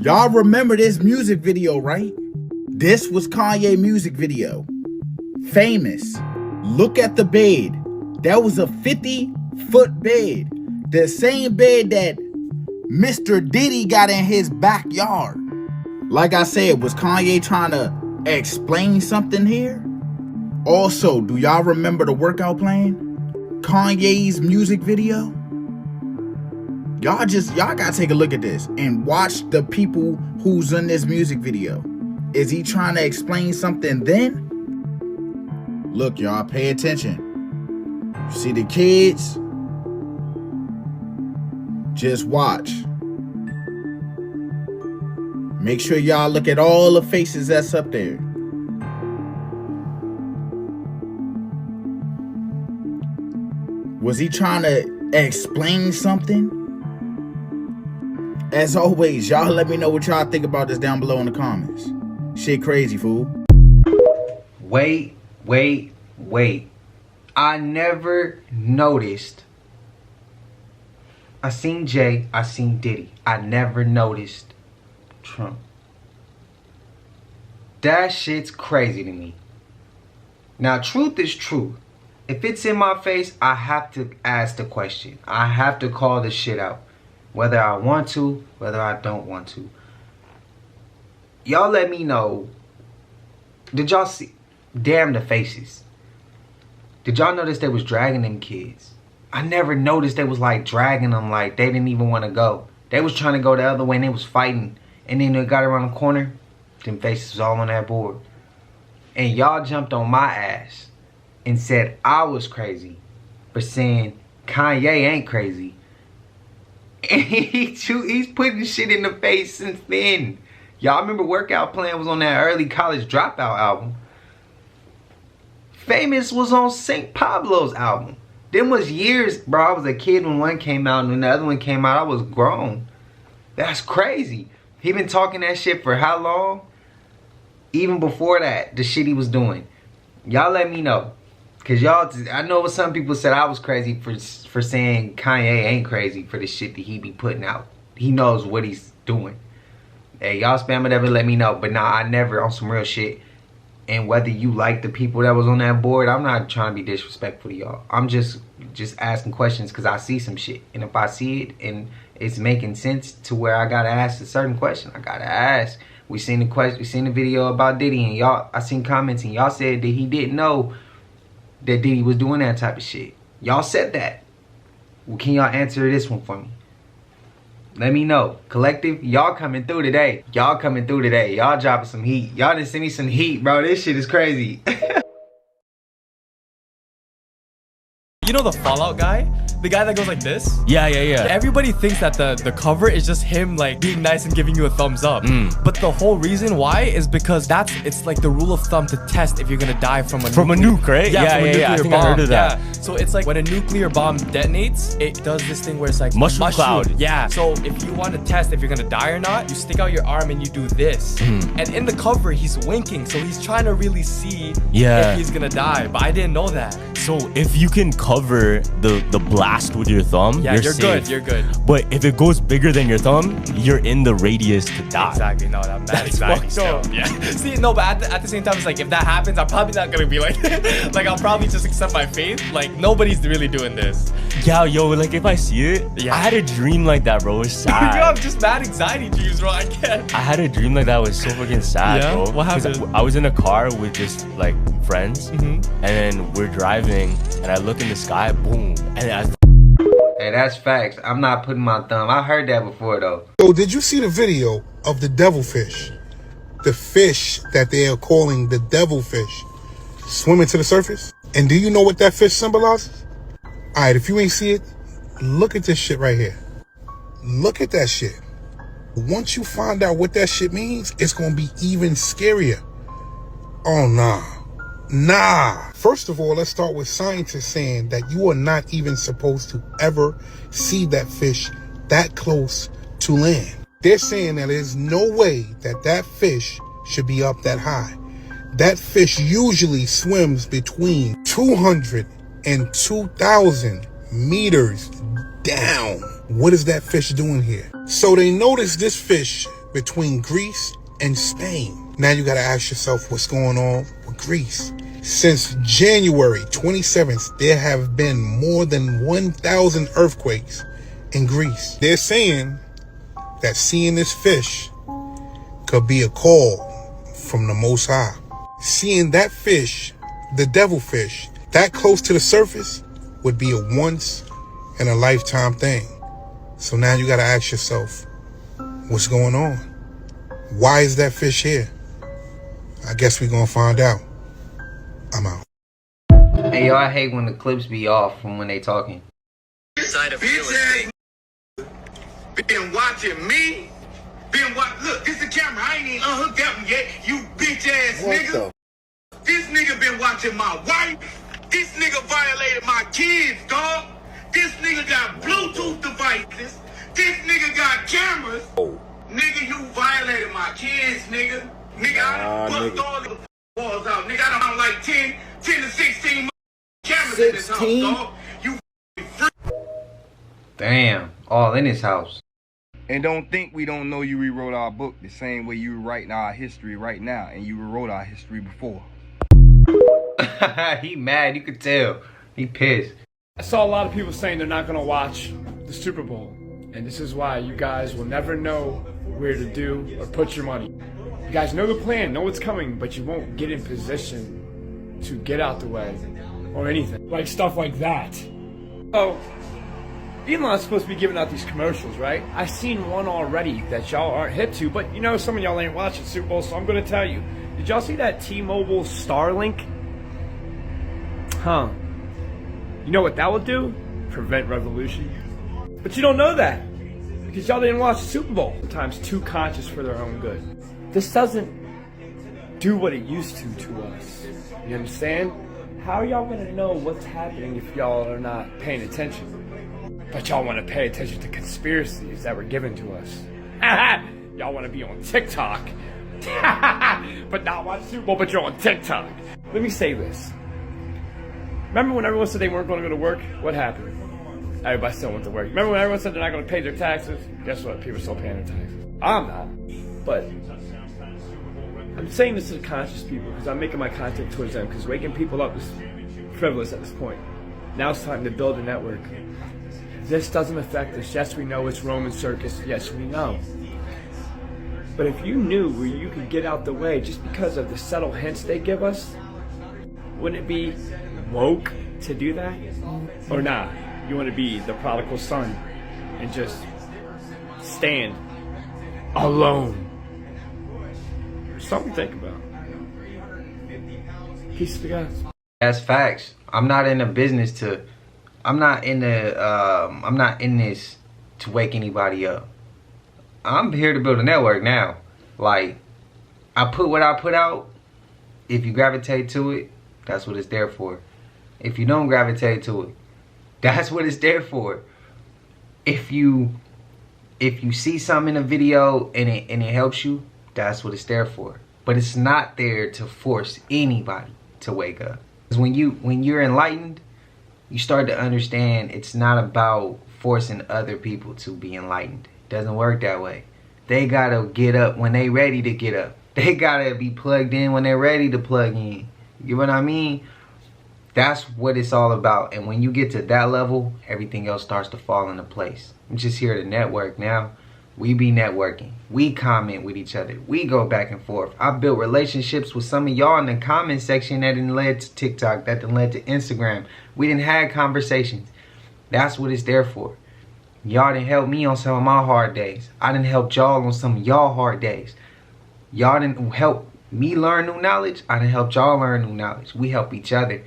Y'all remember this music video, right? This was Kanye music video. Famous. Look at the bed. That was a 50-foot bed. The same bed that Mr. Diddy got in his backyard. Like I said, was Kanye trying to explain something here? Also, do y'all remember the workout plan? Kanye's music video? Y'all gotta take a look at this and watch the people who's in this music video. Is he trying to explain something then? Look, y'all, pay attention. You see the kids? Just watch. Make sure y'all look at all the faces that's up there. Was he trying to explain something? As always, y'all let me know what y'all think about this down below in the comments. Shit crazy, fool. Wait. I never noticed I seen Jay, I seen Diddy. I never noticed Trump. That shit's crazy to me. Now, truth is truth. If it's in my face, I have to ask the question. I have to call the shit out. Whether I want to, whether I don't want to. Y'all let me know. Did y'all see? Damn the faces. Did y'all notice they was dragging them kids? I never noticed they was like dragging them like they didn't even want to go. They was trying to go the other way and they was fighting. And then they got around the corner. Them faces was all on that board. And y'all jumped on my ass and said I was crazy for saying Kanye ain't crazy. And he's putting shit in the face since then. Y'all remember Workout Plan was on that early college dropout album. Famous was on St. Pablo's album. Them was years, bro. I was a kid when one came out and when the other one came out, I was grown. That's crazy. He been talking that shit for how long? Even before that, the shit he was doing. Y'all let me know. Cause y'all, I know what some people said I was crazy for saying Kanye ain't crazy for the shit that he be putting out. He knows what he's doing. Hey, y'all spam whatever, let me know. But nah, I never on some real shit. And whether you like the people that was on that board, I'm not trying to be disrespectful to y'all. I'm just asking questions because I see some shit. And if I see it and it's making sense to where I gotta ask a certain question, I gotta ask. We seen the video about Diddy and y'all, I seen comments and y'all said that he didn't know that Diddy was doing that type of shit. Y'all said that. Well, can y'all answer this one for me? Let me know. Collective, y'all coming through today. Y'all coming through today. Y'all dropping some heat. Y'all done send me some heat, bro. This shit is crazy. You know the Fallout guy? The guy that goes like this? Yeah. Everybody thinks that the cover is just him like being nice and giving you a thumbs up. But the whole reason why is because it's like the rule of thumb to test if you're gonna die from a nuke, right? Yeah, from a nuclear I think bomb. I heard of that. Yeah. So it's like when a nuclear bomb detonates, it does this thing where it's like mushroom cloud. Yeah. So if you want to test if you're gonna die or not, you stick out your arm and you do this. And in the cover, he's winking, so he's trying to really see if he's gonna die. But I didn't know that. So if you can cover the blast with your thumb, you're safe. good. You're good. But if it goes bigger than your thumb, you're in the radius to die. Exactly. No, that's fucked up. Yeah. See, no, but at the same time, it's like if that happens, I'm probably not gonna be like, like I'll probably just accept my fate. Like nobody's really doing this. Yeah, yo, like if I see it, I had a dream like that, bro. It was sad. Yo, I'm just mad anxiety dreams, bro. I can't. I had a dream like that. It was so fucking sad, bro. What happened? I was in a car with just like friends, and then we're driving, and I look in the sky, boom, and Hey, that's facts. I'm not putting my thumb. I heard that before though. So did you see the video of the devilfish? The fish that they are calling the devilfish swimming to the surface? And do you know what that fish symbolizes? Alright, if you ain't see it, look at this shit right here. Look at that shit. Once you find out what that shit means, it's gonna be even scarier. Oh, nah. First of all, let's start with scientists saying that you are not even supposed to ever see that fish that close to land. They're saying that there's no way that fish should be up that high. That fish usually swims between 200 and 2,000 meters down. What is that fish doing here? So they noticed this fish between Greece and Spain. Now you gotta ask yourself what's going on with Greece. Since January 27th, there have been more than 1,000 earthquakes in Greece. They're saying that seeing this fish could be a call from the Most High. Seeing that fish, the devilfish, that close to the surface would be a once in a lifetime thing. So now you gotta ask yourself, what's going on? Why is that fish here? I guess we're gonna find out. I'm out. Hey, yo, I hate when the clips be off from when they talking. Bitch ass been watching me. Look, this the camera. I ain't even unhooked that one yet. You bitch ass nigga. This nigga been watching my wife. This nigga violated my kids, dog. This nigga got Bluetooth devices. This nigga got cameras. Nigga, you violated my kids, nigga. Nigga, I done bust all the walls out. Nigga, I done like 10 to 16 cameras in this house, dog. You freak. Damn. all in his house. And don't think we don't know you rewrote our book the same way you writing our history right now, and you rewrote our history before. He mad, you could tell. He pissed. I saw a lot of people saying they're not gonna watch the Super Bowl. And this is why you guys will never know where to do or put your money. You guys know the plan, know what's coming, but you won't get in position to get out the way or anything. Like stuff like that. Oh, Elon's supposed to be giving out these commercials, right? I seen one already that y'all aren't hip to, but you know some of y'all ain't watching Super Bowl, so I'm gonna tell you. Did y'all see that T-Mobile Starlink? Huh. You know what that will do? Prevent revolution. But you don't know that because y'all didn't watch the Super Bowl. Sometimes too conscious for their own good. This doesn't do what it used to us. You understand? How are y'all gonna know what's happening if y'all are not paying attention? But y'all want to pay attention to conspiracies that were given to us. Y'all want to be on TikTok, but not watch Super Bowl, but you're on TikTok. Let me say this. Remember when everyone said they weren't going to go to work? What happened? Everybody still went to work. Remember when everyone said they're not going to pay their taxes? Guess what? People are still paying their taxes. I'm not. But I'm saying this to the conscious people because I'm making my content towards them because waking people up is frivolous at this point. Now it's time to build a network. This doesn't affect us. Yes, we know it's Roman circus. Yes, we know. But if you knew where you could get out the way just because of the subtle hints they give us, wouldn't it be woke to do that? Or not? You want to be the prodigal son and just stand alone. Something to think about. Peace to God. That's facts. I'm not in the business to... I'm not in this to wake anybody up. I'm here to build a network now. Like, I put what I put out. If you gravitate to it, that's what it's there for. If you don't gravitate to it, that's what it's there for. If you see something in a video and it helps you, that's what it's there for. But it's not there to force anybody to wake up. Because when you're enlightened, you start to understand it's not about forcing other people to be enlightened. It doesn't work that way. They gotta get up when they ready to get up. They gotta be plugged in when they're ready to plug in. You know what I mean? That's what it's all about. And when you get to that level, everything else starts to fall into place. I'm just here to network now. We be networking. We comment with each other. We go back and forth. I built relationships with some of y'all in the comment section that didn't lead to TikTok, that didn't lead to Instagram. We didn't have conversations. That's what it's there for. Y'all didn't help me on some of my hard days. I didn't help y'all on some of y'all hard days. Y'all didn't help me learn new knowledge. I didn't help y'all learn new knowledge. We help each other.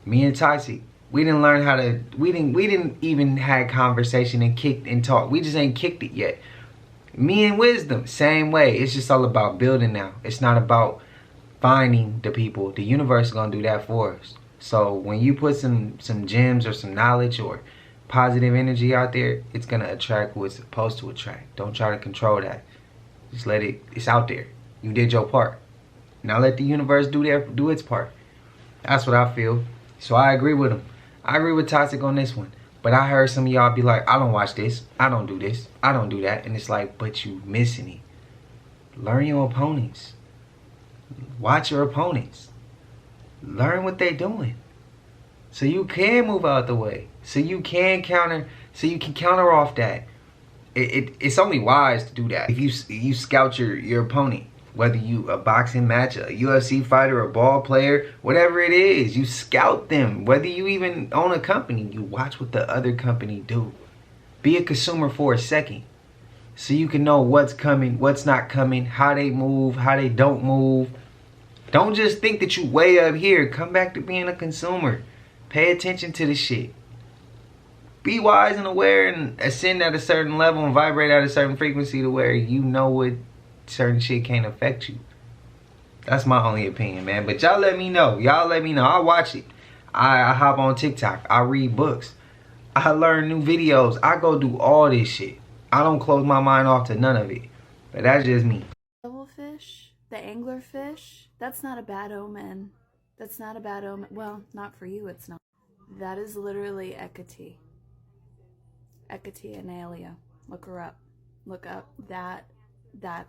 Me and Tyson, we didn't learn how to, we didn't even have conversation and kick and talk. We just ain't kicked it yet. Me and Wisdom, same way. It's just all about building now. It's not about finding the people. The universe is going to do that for us. So when you put some gems or some knowledge or positive energy out there, it's going to attract what it's supposed to attract. Don't try to control that. Just let it, it's out there. You did your part. Now let the universe do its part. That's what I feel. So I agree with him. I agree with Toxic on this one. But I heard some of y'all be like, I don't watch this. I don't do this. I don't do that. And it's like, but you missing it. Learn your opponents. Watch your opponents. Learn what they're doing. So you can move out the way. So you can counter off that. It's only wise to do that. If you scout your opponent, whether you a boxing match, a UFC fighter, a ball player, whatever it is, you scout them. Whether you even own a company, you watch what the other company do. Be a consumer for a second, so you can know what's coming, what's not coming, how they move, how they don't move. Don't just think that you way up here. Come back to being a consumer. Pay attention to the shit. Be wise and aware and ascend at a certain level and vibrate at a certain frequency to where you know what certain shit can't affect you. That's my only opinion, man. But y'all let me know. Y'all let me know. I watch it. I hop on TikTok. I read books. I learn new videos. I go do all this shit. I don't close my mind off to none of it. But that's just me. Devilfish, the anglerfish, that's not a bad omen. That's not a bad omen. Well, not for you, it's not. That is literally Hecate. Ecatinalia. Look her up. Look up that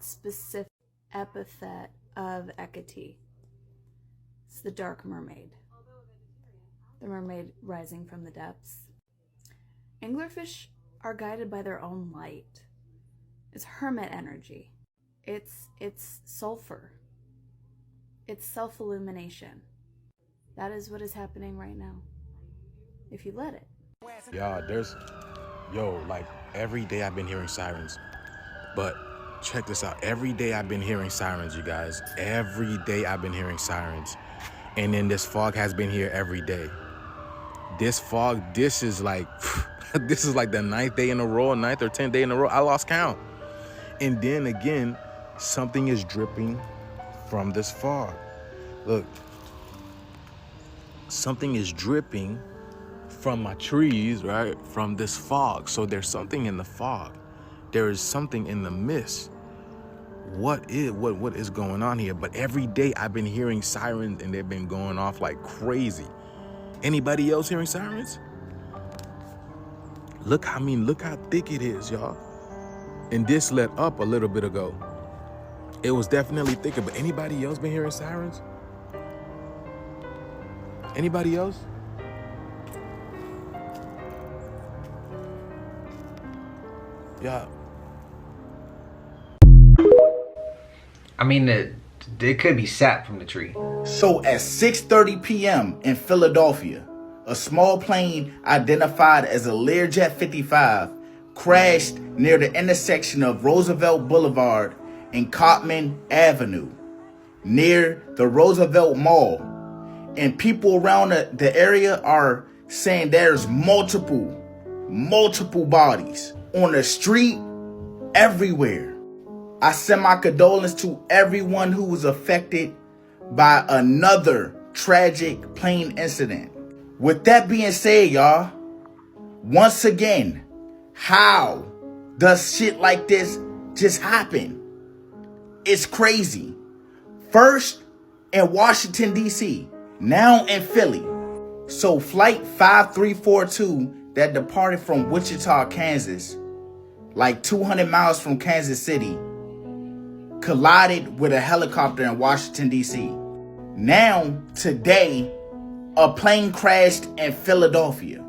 specific epithet of Hecate. It's the dark mermaid. The mermaid rising from the depths. Anglerfish are guided by their own light. It's hermit energy. It's sulfur. It's self-illumination. That is what is happening right now. If you let it. Yeah, like every day I've been hearing sirens. But check this out. Every day I've been hearing sirens, you guys. Every day I've been hearing sirens. And then this fog has been here every day. This fog, this is like the 9th day in a row, 9th or 10th day in a row. I lost count. And then again, something is dripping from this fog. Look, something is dripping from my trees, right? From this fog. So there's something in the fog. There is something in the mist. What is going on here? But every day I've been hearing sirens and they've been going off like crazy. Anybody else hearing sirens? Look how thick it is, y'all. And this let up a little bit ago. It was definitely thicker, but anybody else been hearing sirens? Anybody else? Yeah. I mean, it could be sap from the tree. So at 6:30 p.m. in Philadelphia, a small plane identified as a Learjet 55 crashed near the intersection of Roosevelt Boulevard and Cotman Avenue, near the Roosevelt Mall. And people around the area are saying there's multiple bodies on the street, everywhere. I send my condolences to everyone who was affected by another tragic plane incident. With that being said, y'all, once again, how does shit like this just happen? It's crazy. First in Washington, D.C., now in Philly. So flight 5342 that departed from Wichita, Kansas, like 200 miles from Kansas City, collided with a helicopter in Washington, D.C. Now, today, a plane crashed in Philadelphia.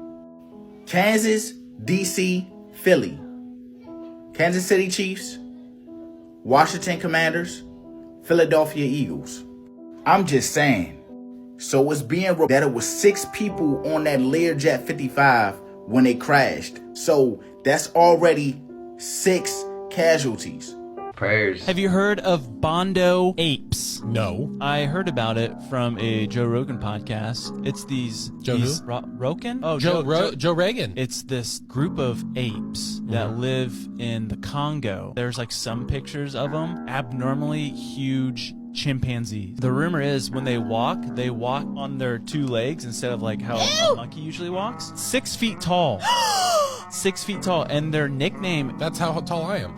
Kansas, D.C., Philly. Kansas City Chiefs, Washington Commanders, Philadelphia Eagles. I'm just saying. So it's being reported that it was 6 people on that Learjet 55 when it crashed. So that's already 6 casualties. Prayers. Have you heard of Bondo Apes? No. I heard about it from a Joe Rogan podcast. It's these... Rogan? Oh, Joe Rogan. It's this group of apes that live in the Congo. There's like some pictures of them. Abnormally huge chimpanzees. The rumor is when they walk on their 2 legs instead of like how a monkey usually walks. 6 feet tall. 6 feet tall. And their nickname... That's how tall I am.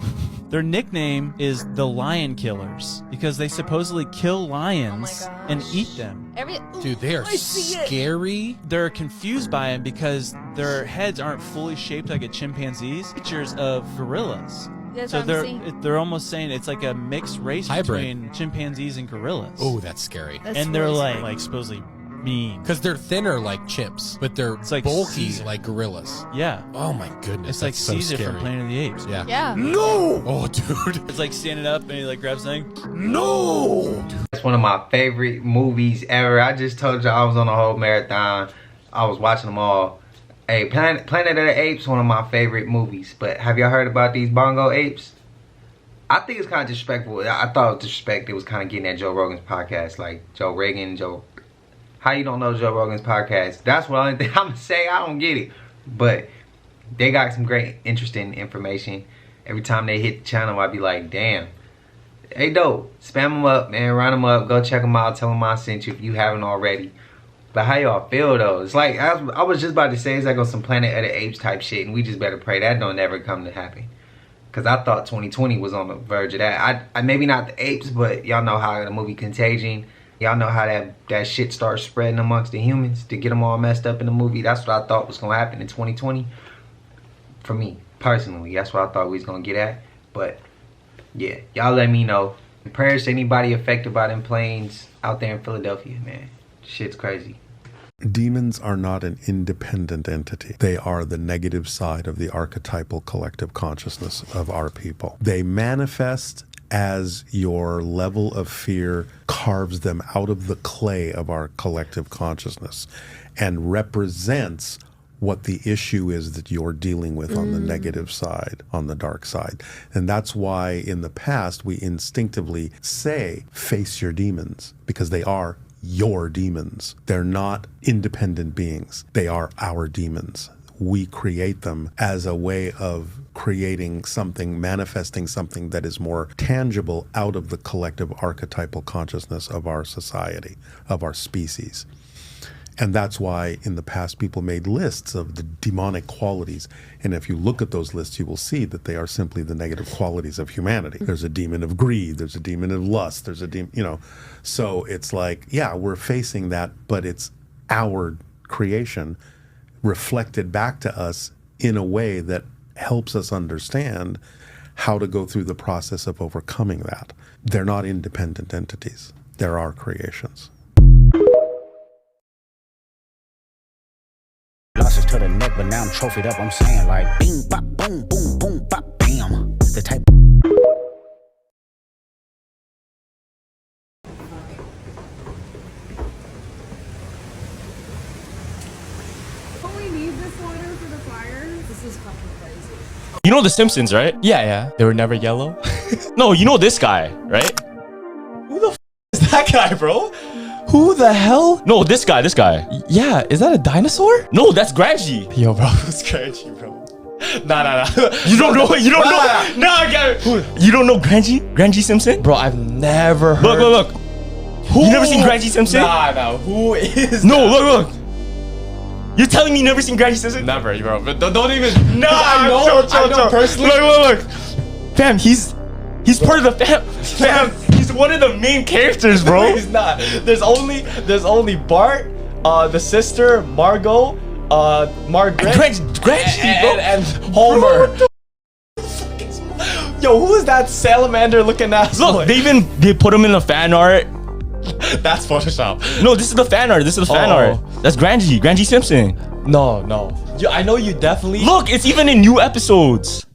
Their nickname is the Lion Killers because they supposedly kill lions and eat them. Dude, they are scary. They're confused by them because their heads aren't fully shaped like a chimpanzee's. Pictures of gorillas. That's So what I'm seeing. they're almost saying it's like a mixed race Hybrid. between chimpanzees and gorillas. Oh, that's scary. That's And they're really like supposedly mean. Because they're thinner like chimps, but they're like bulky Caesar. like gorillas. Yeah. Oh my goodness. It's like that's so Caesar scary. from Planet of the Apes. Yeah. Yeah. No! Oh, dude. It's like standing up and he like grabs something. No! It's one of my favorite movies ever. I just told you I was on a whole marathon. I was watching them all. Hey, Planet of the Apes, one of my favorite movies. But have y'all heard about these Bondo Apes? I think it's kind of disrespectful. I thought it was disrespect. It was kind of getting at Joe Rogan's podcast. Like, Joe Rogan, how you don't know Joe Rogan's podcast? That's what I'm going to say. I don't get it. But they got some great, interesting information. Every time they hit the channel, I'd be like, damn. Hey, dope. Spam them up, man. Run them up. Go check them out. Tell them I sent you if you haven't already. But how y'all feel, though? It's like, I was just about to say, it's like on some Planet of the Apes type shit. And we just better pray that don't ever come to happen. Because I thought 2020 was on the verge of that. I maybe not the apes, but y'all know how the movie Contagion, y'all know how that shit starts spreading amongst the humans to get them all messed up in the movie. That's what I thought was going to happen in 2020. For me, personally, that's what I thought we was gonna get at. But yeah, y'all let me know. Prayers to anybody affected by them planes out there in Philadelphia, man. Shit's crazy. Demons are not an independent entity. They are the negative side of the archetypal collective consciousness of our people. They manifest as your level of fear carves them out of the clay of our collective consciousness and represents what the issue is that you're dealing with on the negative side, on the dark side. And that's why in the past we instinctively say, face your demons, because they are your demons. They're not independent beings. They are our demons. We create them as a way of creating something, manifesting something that is more tangible out of the collective archetypal consciousness of our society, of our species. And that's why in the past people made lists of the demonic qualities. And if you look at those lists, you will see that they are simply the negative qualities of humanity. There's a demon of greed, there's a demon of lust, there's a demon, you know. So it's like, yeah, we're facing that, but it's our creation reflected back to us in a way that helps us understand how to go through the process of overcoming that. They're not independent entities. They're our creations. Losses to the neck, but now I'm trophied up. I'm saying like bing, bop, boom, boom, boom, bop, bam. The type. Don't we need this water for the fires? This is fucking crazy. You know the Simpsons, right? Yeah, yeah. They were never yellow. No, you know this guy, right? Who the f is that guy, bro? Who the hell? No, this guy. Yeah, is that a dinosaur? No, that's Grangy. Yo, bro, who's Grangy, bro? Nah. You don't know? You don't know? Nah, you don't know Grangy Simpson? Bro, I've never heard. Look. Who? You never seen Grangy Simpson? Nah. Who is? No, look. You're telling me you never seen Grangy Simpson? Never, bro. But don't even. Nah, I know personally. Look. Fam, he's part of the fam. He's one of the main characters, bro. No, he's not. There's only Bart, the sister, Margot, Margaret, and Homer. Bro, yo, who is that salamander looking ass? Look, they put him in the fan art. That's Photoshop. No, this is the fan art. That's Grangy Simpson. No. I know you definitely. Look, it's even in new episodes.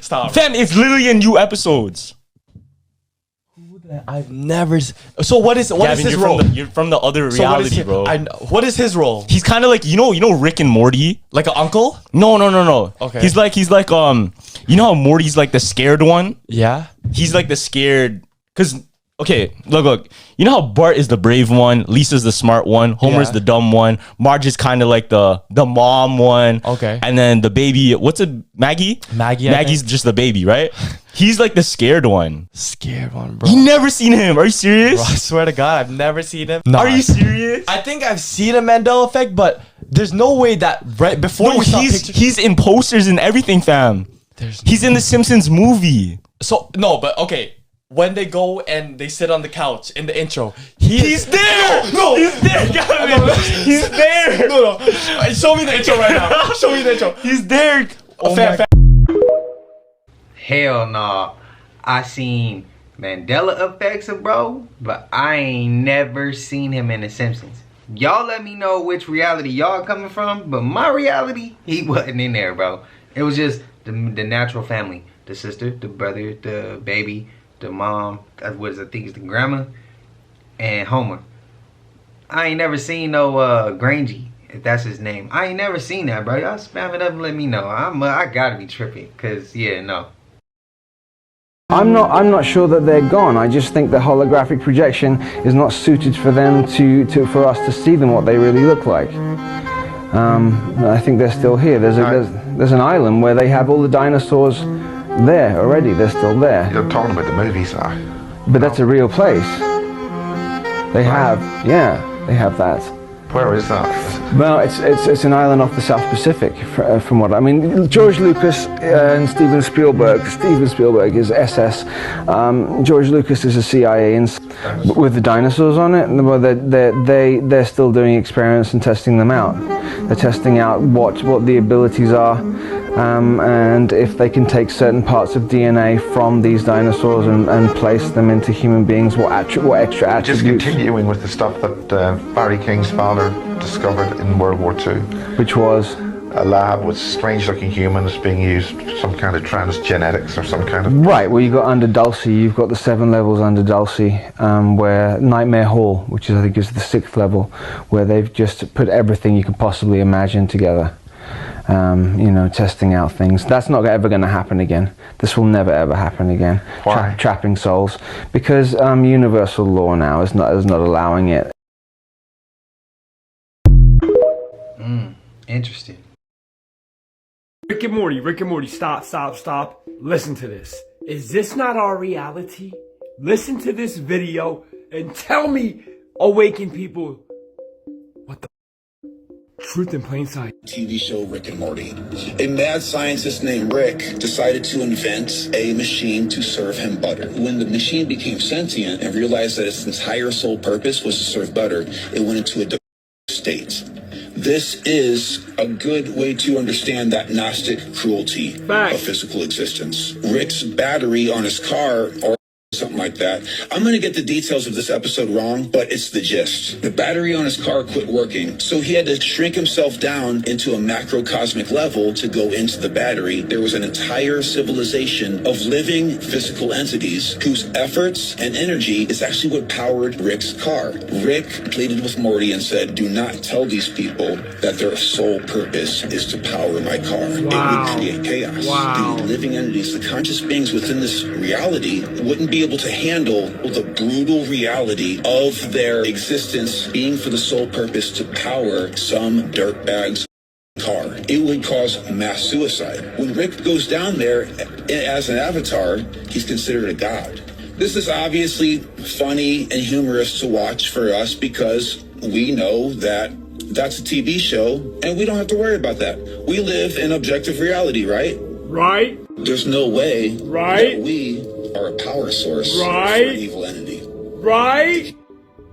Stop. Fam, it's literally in new episodes. I've never. So what is his role? You're from the other reality, bro. What is his role? He's kind of like you know Rick and Morty, like an uncle. No. Okay. He's like you know how Morty's like the scared one. Yeah. He's like the scared because. Okay, look. You know how Bart is the brave one, Lisa's the smart one, Homer's the dumb one, Marge is kind of like the mom one. Okay. And then the baby, what's it, Maggie? Maggie's just the baby, right? He's like the scared one. Scared one, bro. You never seen him? Are you serious? Bro, I swear to God, I've never seen him. No, are you serious? I think I've seen a Mandela effect, but there's no way that right before we saw pictures. He's in posters and everything, fam. He's in the Simpsons movie. So no, but okay. When they go and they sit on the couch in the intro, he's there. No, he's there. He's there. No. Show me the intro right now. Show me the intro. He's there. Hell no. I seen Mandela effects of bro, but I ain't never seen him in The Simpsons. Y'all let me know which reality y'all coming from, but my reality, he wasn't in there, bro. It was just the natural family. The sister, the brother, the baby, the mom, I think it's the grandma, and Homer. I ain't never seen no Grangy, if that's his name. I ain't never seen that, bro. Y'all spam it up and let me know. I gotta be tripping, cause yeah, no. I'm not sure that they're gone. I just think the holographic projection is not suited for them for us to see them what they really look like. I think they're still here. There's an island where they have all the dinosaurs there already. They're still there. You're talking about the movies, though. But that's a real place. They have that. Where is that? Well, it's an island off the South Pacific, from what I mean. George Lucas and Steven Spielberg. Steven Spielberg is SS. George Lucas is a CIA, and with the dinosaurs on it. Well, they're still doing experiments and testing them out. They're testing out what the abilities are, and if they can take certain parts of DNA from these dinosaurs and place them into human beings, what extra attributes. Just continuing with the stuff that Barry King's father discovered in World War II. Which was? A lab with strange-looking humans being used, some kind of transgenetics or some kind of... Right, well, you've got under Dulce, you've got the 7 levels under Dulce, where Nightmare Hall, which I think is the 6th level, where they've just put everything you can possibly imagine together. You know, testing out things. That's not ever going to happen again. This will never ever happen again. Why? Trapping souls, because universal law now is not allowing it. Interesting. Rick and Morty, stop. Listen to this. Is this not our reality? Listen to this video and tell me, awaken people, what the truth in plain sight. TV show Rick and Morty. A mad scientist named Rick decided to invent a machine to serve him butter. When the machine became sentient and realized that its entire sole purpose was to serve butter, it went into a state. This is a good way to understand that Gnostic cruelty of physical existence. Rick's battery on his car, or something like that. I'm going to get the details of this episode wrong, but it's the gist. The battery on his car quit working, so he had to shrink himself down into a macrocosmic level to go into the battery. There was an entire civilization of living physical entities whose efforts and energy is actually what powered Rick's car. Rick pleaded with Morty and said, do not tell these people that their sole purpose is to power my car. It would create chaos. The living entities, the conscious beings within this reality wouldn't be able to handle the brutal reality of their existence being for the sole purpose to power some dirtbag's car. It would cause mass suicide. When Rick goes down there as an avatar, he's considered a god. This is obviously funny and humorous to watch for us because we know that that's a TV show and we don't have to worry about that. We live in objective reality, right? Right. There's no way that we are a power source for an evil entity. Right?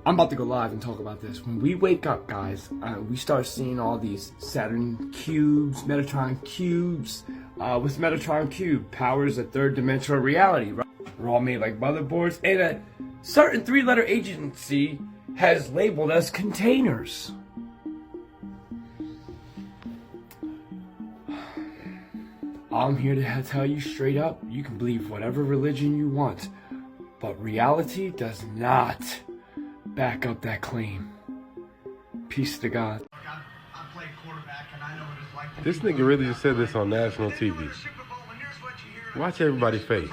I'm about to go live and talk about this. When we wake up, guys, we start seeing all these Saturn cubes, Metatron cubes. With Metatron cube, powers a third-dimensional reality, right? We're all made like motherboards, and a certain 3-letter agency has labeled us containers. I'm here to tell you straight up, you can believe whatever religion you want, but reality does not back up that claim. Peace to God. This nigga really just said this on national TV. Watch everybody's face.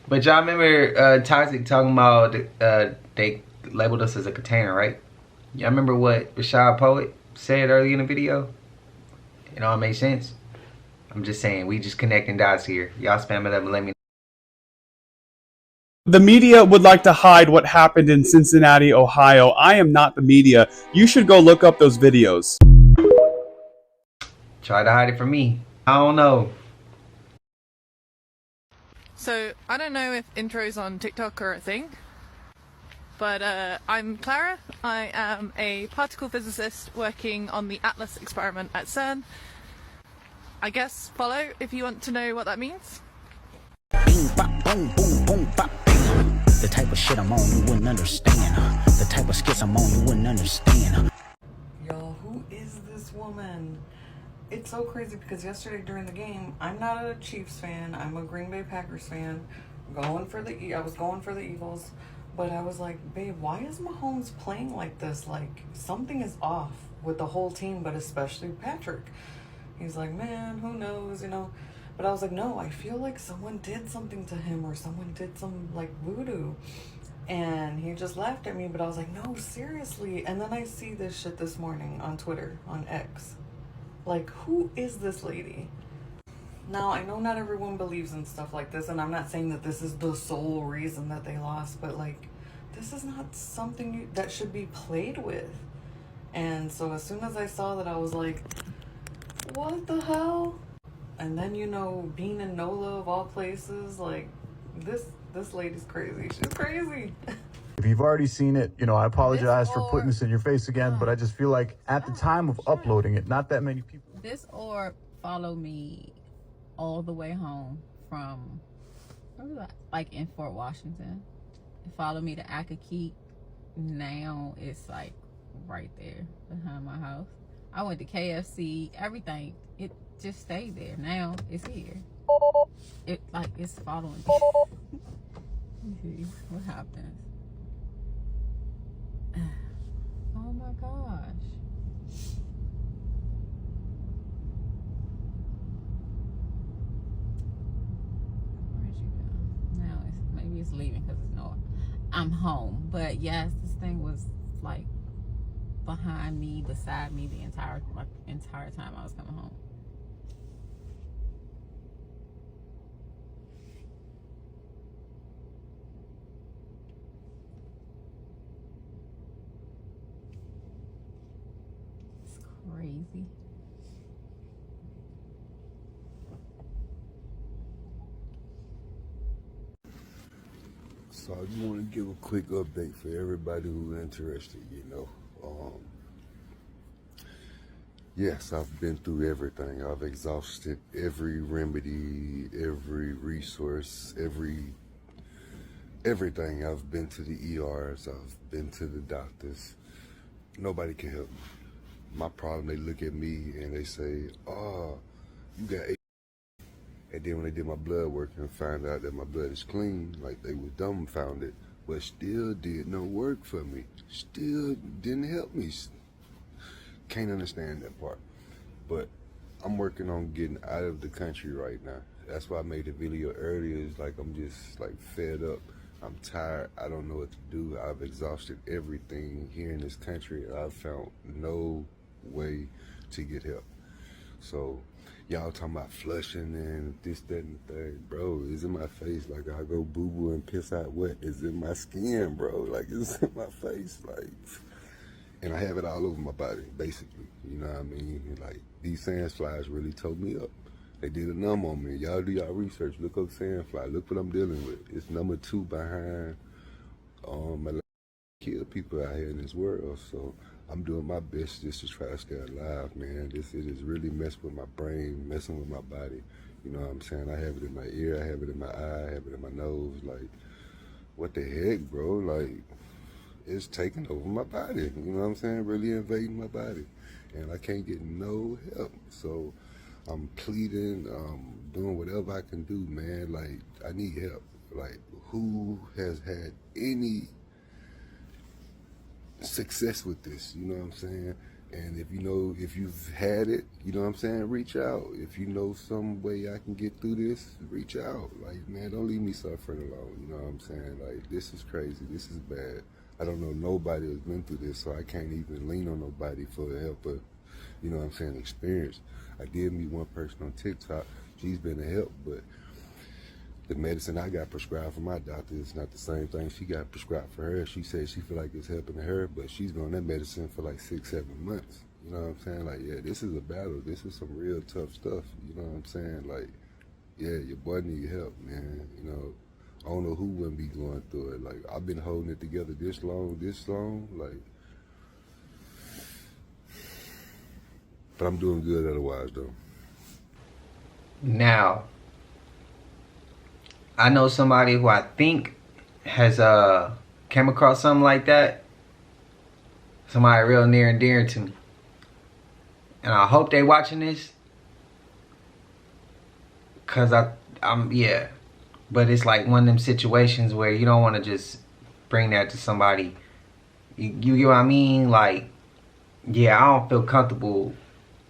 But y'all remember Toxic talking about they labeled us as a container, right? Y'all remember what Rashad Poet said earlier in the video? It all makes sense. I'm just saying, we just connecting dots here. Y'all spam it up and let me know. The media would like to hide what happened in Cincinnati, Ohio. I am not the media. You should go look up those videos. Try to hide it from me. I don't know. So, I don't know if intros on TikTok are a thing, but I'm Clara. I am a particle physicist working on the Atlas experiment at CERN. I guess follow if you want to know what that means. Bing, bop, boom, boom, boom, bop, bam. The type of shit I'm on, you wouldn't understand. The type of skits I'm on, you wouldn't understand. Y'all, who is this woman? It's so crazy because yesterday during the game, I'm not a Chiefs fan. I'm a Green Bay Packers fan. I was going for the Eagles, but I was like, babe, why is Mahomes playing like this? Like, something is off with the whole team, but especially Patrick. He's like, man, who knows, you know? But I was like, no, I feel like someone did something to him or someone did some, like, voodoo. And he just laughed at me, but I was like, no, seriously. And then I see this shit this morning on Twitter, on X. Like, who is this lady? Now, I know not everyone believes in stuff like this, and I'm not saying that this is the sole reason that they lost, but, like, this is not something that should be played with. And so as soon as I saw that, I was like, what the hell? And then, you know, being in NOLA of all places, like, this lady's crazy. She's crazy. If you've already seen it, you know, I apologize for putting this in your face again, but I just feel like at the time of uploading it, not that many people. This orb followed me all the way home from, like, in Fort Washington. It followed me to Aimqueheff. Now it's like right there behind my house. I went to KFC, everything. It just stayed there. Now it's here. It like it's following me. Let me see what happens. Oh my gosh. Where'd you go? Now maybe it's leaving because it's no. I'm home, but yes, this thing was like behind me, beside me the entire time I was coming home. It's crazy. So I just want to give a quick update for everybody who's interested, you know. Yes, I've been through everything. I've exhausted every remedy, every resource, everything. I've been to the ERs, I've been to the doctors. Nobody can help me. My problem, they look at me and they say, oh, you got AIDS. And then when they did my blood work and found out that my blood is clean, like they were dumbfounded, but still did no work for me. Still didn't help me. Can't understand that part. But I'm working on getting out of the country right now. That's why I made the video earlier. It's like I'm just like fed up. I'm tired. I don't know what to do. I've exhausted everything here in this country. I've found no way to get help. So y'all talking about flushing and this, that, and the third. Bro, it's in my face. Like I go boo-boo and piss out wet. It's in my skin, bro. Like it's in my face. Like, and I have it all over my body, basically. You know what I mean? Like these sand flies really tore me up. They did a number on me. Y'all do y'all research. Look up sandfly. Look what I'm dealing with. It's number 2 behind kill people out here in this world. So I'm doing my best just to try to stay alive, man. It is really messing with my brain, messing with my body. You know what I'm saying? I have it in my ear, I have it in my eye, I have it in my nose. Like, what the heck, bro? Like, it's taking over my body. You know what I'm saying? Really invading my body. And I can't get no help. So I'm pleading, doing whatever I can do, man. Like, I need help. Like, who has had any success with this? You know what I'm saying? And if you know, if you've had it, you know what I'm saying, reach out. If you know some way I can get through this, reach out. Like, man, don't leave me suffering alone. You know what I'm saying? Like, this is crazy. This is bad. I don't know nobody who's been through this, so I can't even lean on nobody for help, but, you know what I'm saying, experience. I did meet one person on TikTok. She's been a help, but the medicine I got prescribed from my doctor is not the same thing she got prescribed for her. She said she feel like it's helping her, but she's been on that medicine for like 6-7 months. You know what I'm saying? Like, yeah, this is a battle. This is some real tough stuff. You know what I'm saying? Like, yeah, your boy need help, man. You know, I don't know who wouldn't be going through it. Like, I've been holding it together this long, like, but I'm doing good otherwise, though. Now, I know somebody who I think has came across something like that. Somebody real near and dear to me. And I hope they watching this. Cause I'm yeah. But it's like one of them situations where you don't want to just bring that to somebody. You get what I mean? Like, yeah, I don't feel comfortable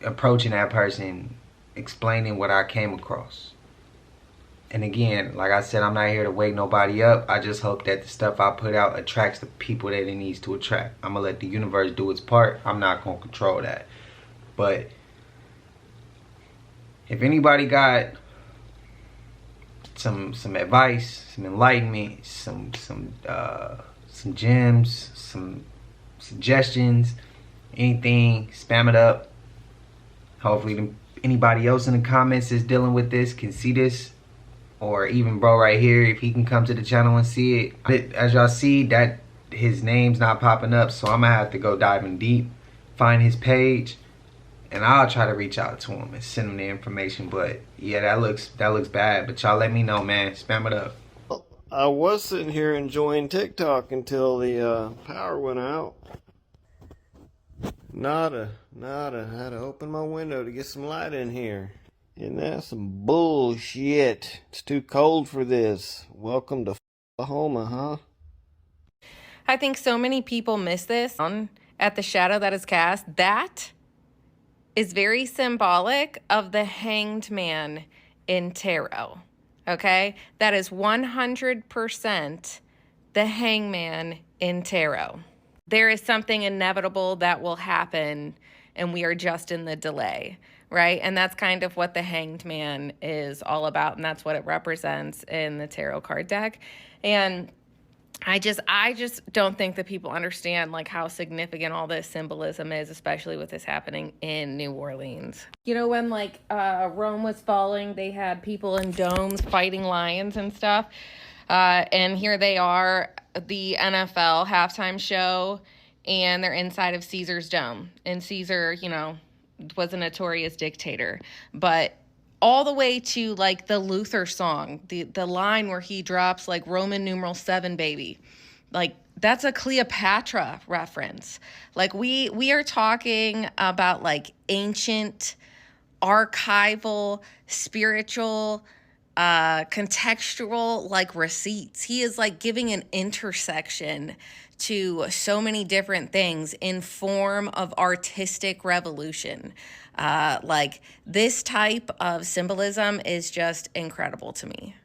approaching that person, explaining what I came across. And again, like I said, I'm not here to wake nobody up. I just hope that the stuff I put out attracts the people that it needs to attract. I'm going to let the universe do its part. I'm not going to control that. But if anybody got some advice, some enlightenment, some gems, some suggestions, anything, spam it up. Hopefully anybody else in the comments that's dealing with this can see this, or even bro right here, if he can come to the channel and see it. As y'all see, that his name's not popping up, so I'm gonna have to go diving deep, find his page, and I'll try to reach out to him and send him the information. But yeah, that looks bad. But y'all let me know, man. Spam it up. I was sitting here enjoying TikTok until the power went out. Nada. I had to open my window to get some light in here. And that's some bullshit. It's too cold for this. Welcome to Oklahoma, huh? I think so many people miss this. At the shadow that is cast, that is very symbolic of the hanged man in tarot. Okay? That is 100% the hangman in tarot. There is something inevitable that will happen, and we are just in the delay, right? And that's kind of what the hanged man is all about, and that's what it represents in the tarot card deck. And I just don't think that people understand like how significant all this symbolism is, especially with this happening in New Orleans. You know, when like Rome was falling, they had people in domes fighting lions and stuff. And here they are, the NFL halftime show, and they're inside of Caesar's dome. And Caesar, you know, was a notorious dictator, but all the way to like the Luther song, the line where he drops like Roman numeral 7, baby. Like that's a Cleopatra reference. Like we are talking about like ancient, archival, spiritual, contextual like receipts. He is like giving an intersection to so many different things in form of artistic revolution. Like this type of symbolism is just incredible to me.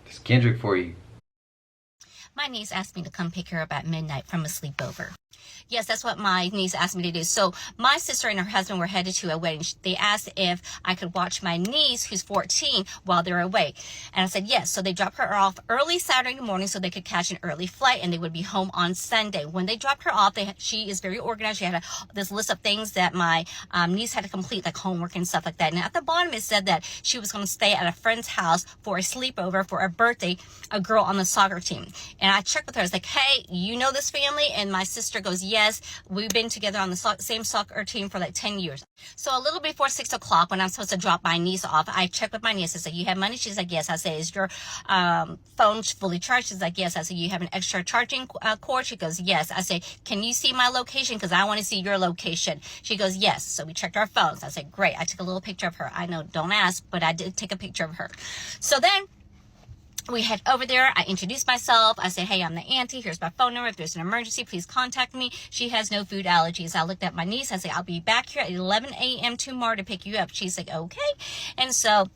It's Kendrick for you. My niece asked me to come pick her up at midnight from a sleepover. Yes, that's what my niece asked me to do. So my sister and her husband were headed to a wedding. They asked if I could watch my niece, who's 14, while they're away. And I said yes. So they dropped her off early Saturday morning so they could catch an early flight, and they would be home on Sunday. When they dropped her off, she is very organized. She had this list of things that my niece had to complete, like homework and stuff like that. And at the bottom, it said that she was going to stay at a friend's house for a sleepover for a birthday, a girl on the soccer team. And I checked with her. I was like, hey, you know this family? And my sister goes, yes, we've been together on the same soccer team for like 10 years. So a little before 6 o'clock, when I'm supposed to drop my niece off, I checked with my niece. I said, you have money? She's like, yes. I said, is your phone fully charged? She's like, yes. I said, you have an extra charging cord? She goes, yes. I said, can you see my location? Because I want to see your location. She goes, yes. So we checked our phones. I said, great. I took a little picture of her. I know, don't ask, but I did take a picture of her. So then we head over there. I introduced myself. I said, hey, I'm the auntie. Here's my phone number. If there's an emergency, please contact me. She has no food allergies. I looked at my niece. I said, I'll be back here at 11 a.m. tomorrow to pick you up. She's like, okay. And so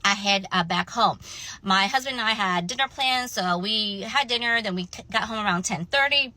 I head back home. My husband and I had dinner plans. So we had dinner. Then we got home around 10:30.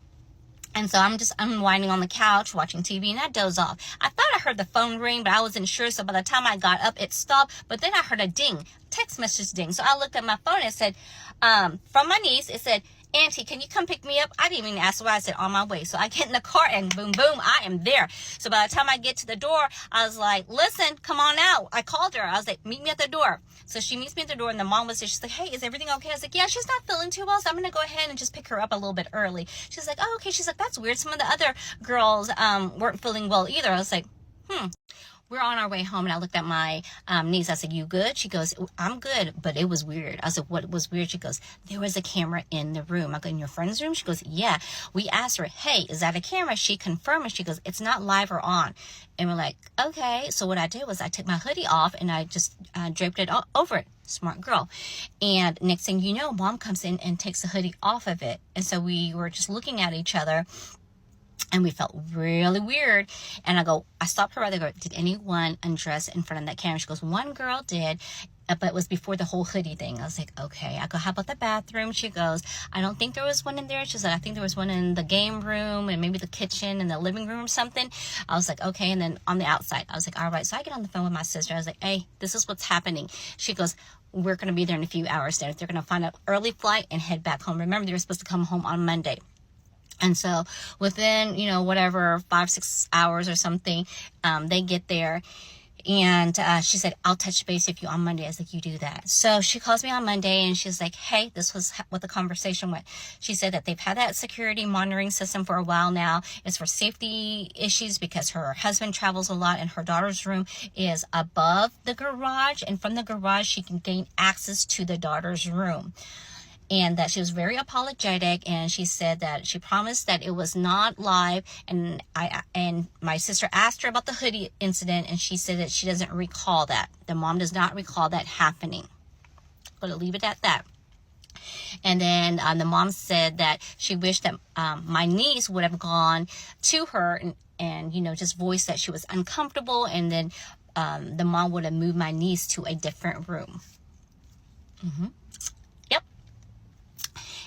And so I'm just unwinding on the couch, watching TV, and I doze off. I thought I heard the phone ring, but I wasn't sure. So by the time I got up, it stopped. But then I heard a ding, text message ding. So I looked at my phone and it said, from my niece, it said, auntie, can you come pick me up? I didn't even ask why. I said, on my way. So I get in the car and boom, boom, I am there. So by the time I get to the door, I was like, listen, come on out. I called her. I was like, meet me at the door. So she meets me at the door, and the mom was there. She's like, hey, is everything okay? I was like, yeah, she's not feeling too well, so I'm going to go ahead and just pick her up a little bit early. She's like, oh, okay. She's like, that's weird. Some of the other girls weren't feeling well either. I was like, We're on our way home, and I looked at my niece. I said, you good? She goes, I'm good, but it was weird. I said, what was weird? She goes, there was a camera in the room. I go, in your friend's room? She goes, yeah. We asked her, hey, is that a camera? She confirmed it. She goes, it's not live or on. And we're like, okay. So what I did was I took my hoodie off, and I just draped it over it. Smart girl. And next thing you know, mom comes in and takes the hoodie off of it. And so we were just looking at each other, and we felt really weird. And I stopped her right there. I go, did anyone undress in front of that camera? She goes, one girl did. but it was before the whole hoodie thing. I was like, okay. I go, how about the bathroom? She goes, I don't think there was one in there. She said, I think there was one in the game room and maybe the kitchen and the living room or something. I was like, okay. And then on the outside, I was like, all right. So I get on the phone with my sister. I was like, hey, this is what's happening. She goes, we're going to be there in a few hours. They're going to find an early flight and head back home. Remember, they were supposed to come home on Monday. And so within, you know, whatever, 5-6 hours or something, they get there. And she said, I'll touch base with you on Monday. I was like, you do that. So she calls me on Monday and she's like, hey, this was what the conversation went. She said that they've had that security monitoring system for a while now. It's for safety issues because her husband travels a lot and her daughter's room is above the garage. And from the garage, she can gain access to the daughter's room. And that she was very apologetic, and she said that she promised that it was not live. And my sister asked her about the hoodie incident, and she said that she doesn't recall that. The mom does not recall that happening. I'm gonna leave it at that. And then the mom said that she wished that my niece would have gone to her and you know, just voiced that she was uncomfortable, and then the mom would have moved my niece to a different room.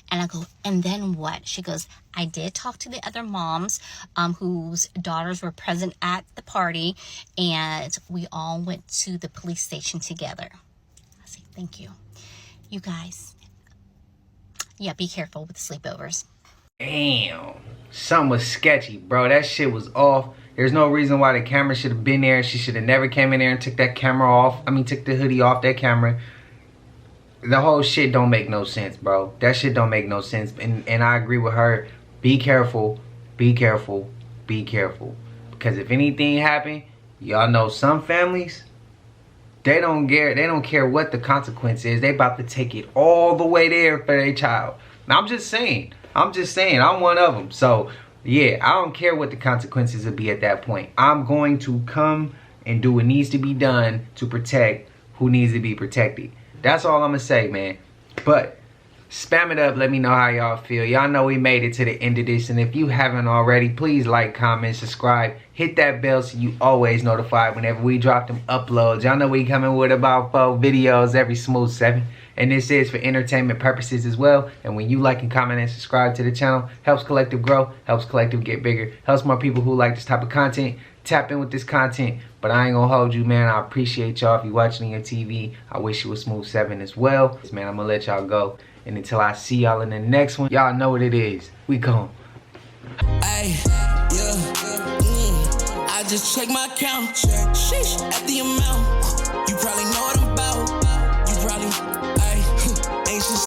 And I go, and then what? She goes, I did talk to the other moms whose daughters were present at the party, and we all went to the police station together. I say, thank you. You guys, yeah, be careful with the sleepovers. Damn, something was sketchy, bro. That shit was off. There's no reason why the camera should have been there. She should have never came in there and took that camera off. I mean, took the hoodie off that camera. The whole shit don't make no sense, bro. That shit don't make no sense. And I agree with her. Be careful. Be careful. Be careful. Because if anything happen, y'all know some families, they don't care what the consequence is. They about to take it all the way there for their child. Now, I'm just saying. I'm one of them. So, yeah, I don't care what the consequences will be at that point. I'm going to come and do what needs to be done to protect who needs to be protected. That's all I'm going to say, man. But spam it up. Let me know how y'all feel. Y'all know we made it to the end of this. And if you haven't already, please like, comment, subscribe. Hit that bell so you always notified whenever we drop them uploads. Y'all know we coming with about 4 videos every smooth 7. And this is for entertainment purposes as well. And when you like and comment and subscribe to the channel, helps Collective grow, helps Collective get bigger, helps more people who like this type of content tap in with this content. But I ain't gonna hold you, man. I appreciate y'all if you watching on your TV. I wish you a smooth 7 as well. Man, I'm gonna let y'all go. And until I see y'all in the next one, y'all know what it is. We gone. Ay, yeah, I just check my account. Sheesh, at the amount. You